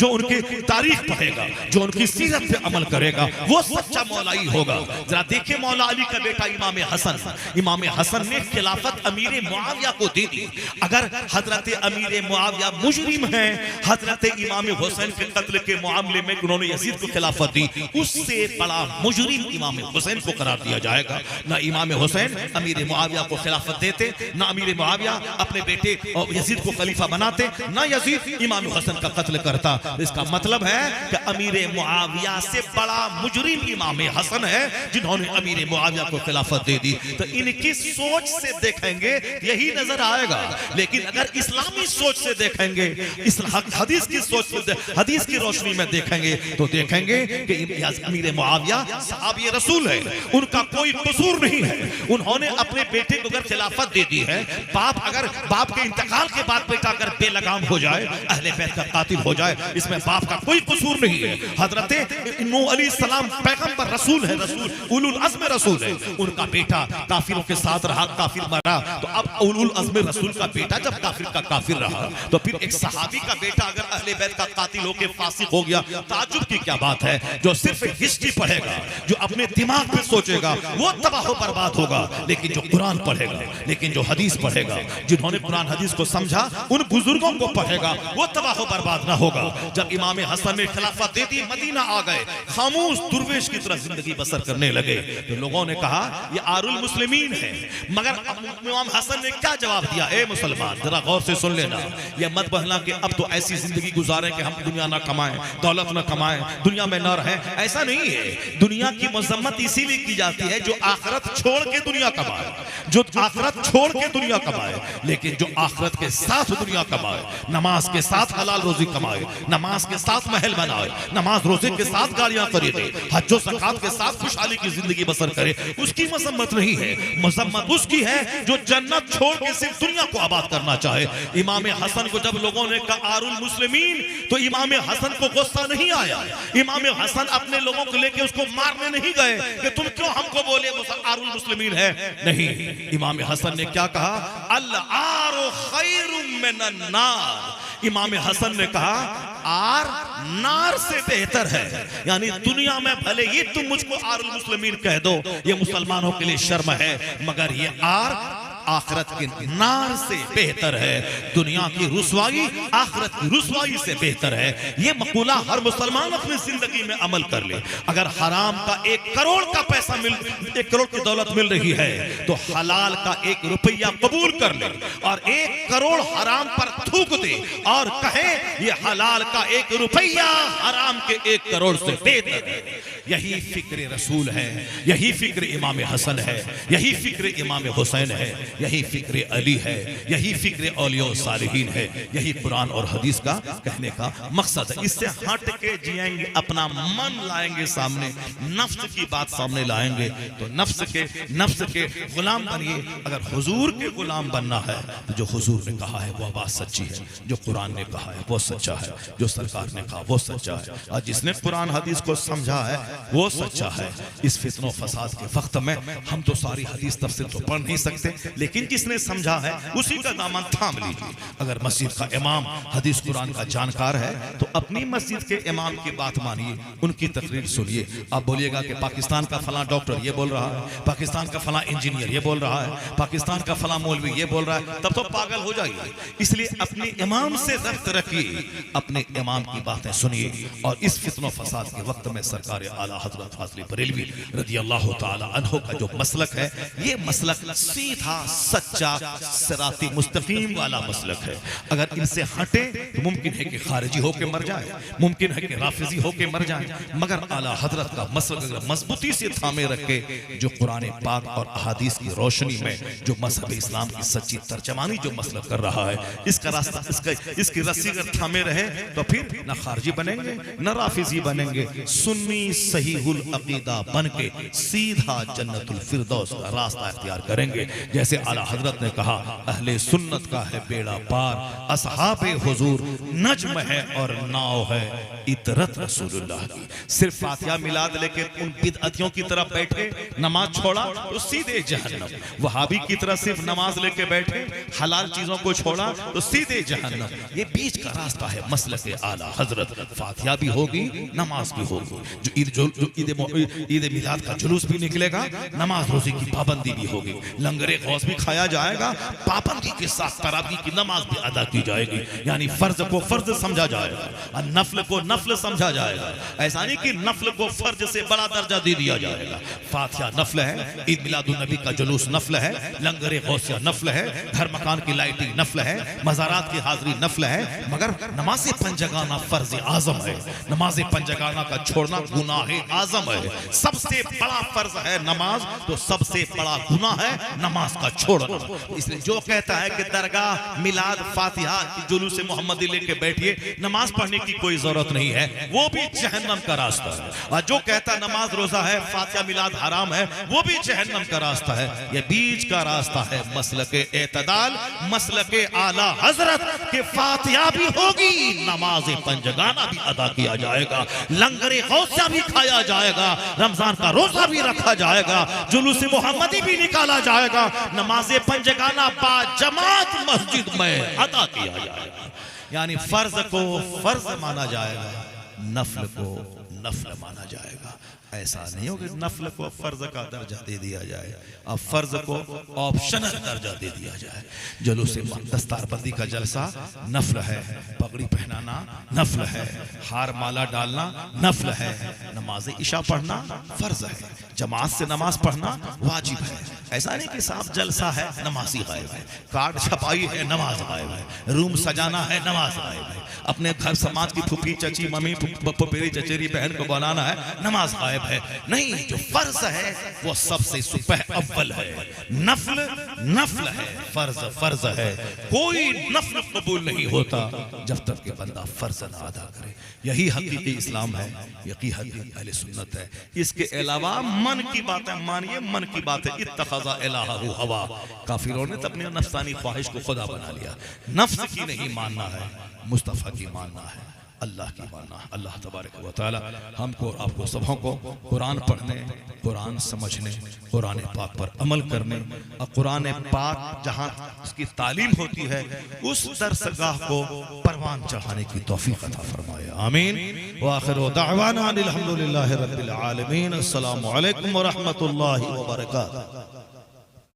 उनकी तारीख पढ़ेगा, जो उनकी सीरत पे अमल करेगा, वो सच्चा मौलाई होगा। जरा देखिए मौला अली का बेटा इमाम हसन, इमाम हसन ने खिलाफत अमीर मुआविया को दे दी। अगर हजरत अमीर मुआविया मुजरिम है, हजरत इमाम हुसैन के कत्ल के मामले में उन्होंने यजीद को खिलाफत दी, उससे बड़ा मुजरिम इमाम हुसैन को करार दिया जाएगा। ना इमाम हुसैन अमीर मुआविया को खिलाफत देते, ना अमीर मुआविया अपने बेटे यजीद को खलीफा बनाते, ना यजीद इमाम हुसैन का कत्ल करता। इसका मतलब है कि अमीर मुआविया से बड़ा मुजरिम इमाम हसन है, जिन्होंने अमीर मुआविया को खिलाफत दे दी। तो इनकी सोच से देखेंगे यही नजर आएगा, लेकिन अगर इस्लामी सोच से देखेंगे, इस हदीस की सोच से, हदीस की रोशनी में देखेंगे तो देखेंगे कि अमीर मुआविया सहाबी रसूल है, उनका कोई कसूर नहीं है। उन्होंने अपने बेटे को अगर खिलाफत दे दी है, बाप के इंतकाल के बाद बेटा अगर बेलगाम हो जाए, अहले बैत का कातिल हो जाए, इसमें बाप का कोई कसूर नहीं है। हजरत नूह अलैहिस्सलाम पैगंबर रसूल है, रसूल उलुल अज़्म रसूल है। उनका बेटा काफिरों के साथ रहा, काफिर मरा, तो अब उलुल अज़्म रसूल का बेटा जब काफिर का काफिर रहा, तो फिर एक सहाबी का बेटा अगर अहले बैत का कातिल होकर फासिक हो गया, ताजुब की क्या बात है। जो सिर्फ हिस्ट्री पढ़ेगा, जो अपने दिमाग पे सोचेगा, वो तबाह बर्बाद होगा। लेकिन जो कुरान पढ़ेगा, लेकिन जो हदीस पढ़ेगा, जिन्होंने कुरान हदीस को समझा, उन बुजुर्गों को पढ़ेगा, वो तबाह बर्बाद ना होगा। जब इमाम हसन ने खिलाफत दे दी, मदीना आ गए, खामोश दुर्वेश की तरह जिंदगी बसर करने लगे। तो लोगों ने कहा ये आरुल मुस्लिमीन है। मगर इमाम हसन ने क्या जवाब दिया? ए मुसलमान, जरा गौर से सुन लेना, ये मत बहना कि अब तो ऐसी जिंदगी गुजारें कि हम दुनिया ना कमाएं, दौलत ना कमाएं, दुनिया में न रहें। ऐसा नहीं है। दुनिया की मजम्मत इसीलिए की जाती है जो आखिरत छोड़ के दुनिया कमाए, जो आखिरत छोड़ के दुनिया कमाए। लेकिन जो आखिरत के साथ दुनिया कमाए, नमाज के साथ हलाल रोजी कमाए, नमाज के साथ महल पैदा ना आए, नमाज रोजे के साथ गाड़ियां खरीदे, हज ज़कात के साथ खुशहाली की जिंदगी बसर करे, उसकी मजम्मत नहीं है। मजम्मत उसकी है जो जन्नत छोड़ के सिर्फ दुनिया को आबाद करना चाहे। इमाम हसन को जब लोगों ने कहा आरुल मुस्लिमीन, तो इमाम हसन को गुस्सा नहीं आया। इमाम हसन अपने लोगों को लेके उसको मारने नहीं गए कि तुम क्यों हमको बोले आरुल मुस्लिमीन है, नहीं। इमाम हसन ने क्या कहा, अल आरु खैरुम मिनन नार। इमाम हसन ने कहा आर नार से बेहतर है, यानी दुनिया में भले ही तुम मुझको आरुल मुस्लिमीन कह दो, ये मुसलमानों के लिए शर्म है, मगर ये आर आखिरत की नार से बेहतर है। दुनिया की रुसवाई आखिरत की रुसवाई से बेहतर है। ये मकूला हर मुसलमान अपनी जिंदगी में अमल कर ले। अगर हराम का 1 करोड़ का पैसा 1 करोड़ की दौलत मिल रही है, तो हलाल का 1 रुपया कबूल कर ले और 1 करोड़ हराम पर थूक दे और कहे ये हलाल का 1 रुपया हराम के 1 करोड़ से बेहतर है। यही फिक्र रसूल है, यही फिक्र इमाम हसन है, यही फिक्र इमाम हुसैन है, यही फिक्र अली है, यही फिक्र औलिया सालिहीन है। यही कुरान और हदीस का कहने का मकसद है। इससे हट के जिएंगे, अपना मन लाएंगे सामने, नफ्स की बात सामने लाएंगे, तो नफ्स के गुलाम बनिए। अगर हुजूर के गुलाम बनना है तो जो हुजूर ने कहा है वो बात सच्ची है, जो कुरान ने कहा है वो सच्चा है, जो सरकार ने कहा वो सच्चा है, और जिसने कुरान हदीस को समझा है वो सच्चा है। इस फितनो फसाद के वक्त में हम तो सारी हदीस तफसीर तो पढ़ नहीं सकते, लेकिन जिसने समझा है उसी का दामन थाम लीजिए। अगर मस्जिद का इमाम हदीस कुरान का जानकार है तो अपनी मस्जिद के इमाम की बात मानिए, उनकी तकरीर सुनिए। आप बोलिएगा कि पाकिस्तान का फला डॉक्टर ये बोल रहा है, पाकिस्तान का फला इंजीनियर ये बोल रहा है, पाकिस्तान का फला मौलवी ये बोल रहा है, तब तो पागल हो जाइए। इसलिए अपने इमाम से रब्त रखिए, अपने इमाम की बातें सुनिए। और इस फितनो फसाद के वक्त में सरकार आला हजरत फाज़िल बरेलवी रज़ी अल्लाह ताला अन्हु का जो मसलक है, ये मसलक सीधा सच्चा सिराती मुस्तकीम वाला मसलक है। अगर इनसे हटे तो मुमकिन है कि खारिजी होके मर जाए, मुमकिन है कि राफिजी होके मर जाए, मगर आला हजरत का मसलक अगर मजबूती से थामे रखे, जो कुरान पाक और अहादीस की रोशनी में जो मजहब इस्लाम की सच्ची तर्जमानी जो मसलक कर रहा है, इसका रास्ता इसकी रस्सी अगर थामे रहे तो फिर न खारजी बनेंगे न राफिजी बनेंगे, सुन्नी सहीहुल अकीदा बन के सीधा जन्नतुल फिरदौस का रास्ता इख्तियार करेंगे। जैसे आला हजरत ने कहा, अहले सुन्नत का है बेड़ा पार, असहाबे हुजूर नज्म है और नाव है इतरत रसूलुल्लाह की। सिर्फ फातिहा मिलाद लेके उन बिदअतियों की तरफ बैठे, नमाज छोड़ा तो सीधे जहन्नम। वहाबी की तरह सिर्फ नमाज लेके बैठे, हलाल चीजों को छोड़ा तो सीधे जहन्नम। ये बीच का रास्ता है मसलक आला हजरत। फातिहा भी होगी, नमाज भी होगी, जो ईद मिलाद का जुलूस भी निकलेगा, नमाज रोजे की पाबंदी भी होगी, लंगरे गौस भी खाया जाएगा, पाबंदी के साथ तरावी की नमाज भी अदा की जाएगी। यानी फर्ज को फर्ज समझा जाएगा और नफल को नफल समझा जाएगा। ऐसा नहीं कि नफल को फर्ज से बड़ा दर्जा दे दिया जाएगा। फातिहा नफल है, ईद मिलादुन नबी का जुलूस नफल है, लंगरे गौसिया नफल है, घर मकान की लाइटिंग नफल है, मज़ारात की हाजिरी नफल है, मगर नमाज पंजगाना फर्ज आजम है। नमाज पंजगाना का छोड़ना गुनाह आजम है। सबसे बड़ा फर्ज है नमाज, तो सबसे बड़ा गुनाह है नमाज का छोड़ना। इसलिए जो कहता है कि दरगाह मिलाद फातिहा जुलूस मोहम्मदी लेके बैठिए, नमाज पढ़ने की कोई जरूरत नहीं है, वो भी जहन्नम का रास्ता है। और जो कहता नमाज रोजा है, फातिहा मिलाद हराम है, वो भी जहन्नम का रास्ता है। ये बीच का रास्ता है मसलके एतदाल, मसलके आला हजरत के। फातिहा भी होगी, नमाज पंजगाना भी अदा किया जाएगा, लंगरे गौसिया भी खाया जाएगा, रमजान का रोजा भी रखा जाएगा, जुलूस मोहम्मदी भी निकाला जाएगा, नमाज पंजगाना बा जमात मस्जिद में अदा किया जाएगा। यानी फर्ज को फर्ज माना जाएगा, नफल को नफल माना जाएगा। ऐसा नहीं हो कि नफल को फर्ज का दर्जा दे दिया जाए और फर्ज को ऑप्शनल दर्जा दे दिया जाए। जुलूस दस्तारबंदी का जलसा नफल है, पगड़ी पहनाना नफल है, हार माला डालना नफल है, नमाज इशा पढ़ना फर्ज है, जमात से नमाज पढ़ना वाजिब है। ऐसा नहीं कि साहब जलसा है नमाजी गायब है, कार्ड छपाई है नमाज गायब है, रूम सजाना है नमाज गायब है, अपने घर समाज की फूफी चची मम्मी पपेरी चचेरी बहन को बुलाना है नमाज गायब वाजिब है, नहीं, जो फर्ज है वो सबसे सुबह अव्वल है। नफल नफल है, फर्ज फर्ज है। कोई नफल कबूल नहीं होता जब तक कि बंदा फर्ज ना अदा करे। यही हकीकी इस्लाम है, यही हकीकी अहले सुन्नत है। इसके अलावा मन की बातें मानिए, मन की बातें इत्तखज़ा इलाहहु हवा। काफिरों ने तो अपनी नफ्सानी ख्वाहिश को खुदा बना लिया। नफ्स की नहीं मानना है, मुस्तफ़ा की मानना है, अल्लाह की मानना है। अल्लाह तबारक व तआला हमको और आपको सबों को कुरान पढ़ने, कुरान समझने, कुरान पाक पर अमल करने और कुरान पाक जहाँ उसकी तालीम होती है उस दरसगाह को परवान चढ़ाने की तौफीक अता फरमाए। आमीन। व आखिरु दअवाना अनिल हम्दुलिल्लाहि रब्बिल आलमीन। अस्सलामु अलैकुम व रहमतुल्लाहि व बरकातुहू।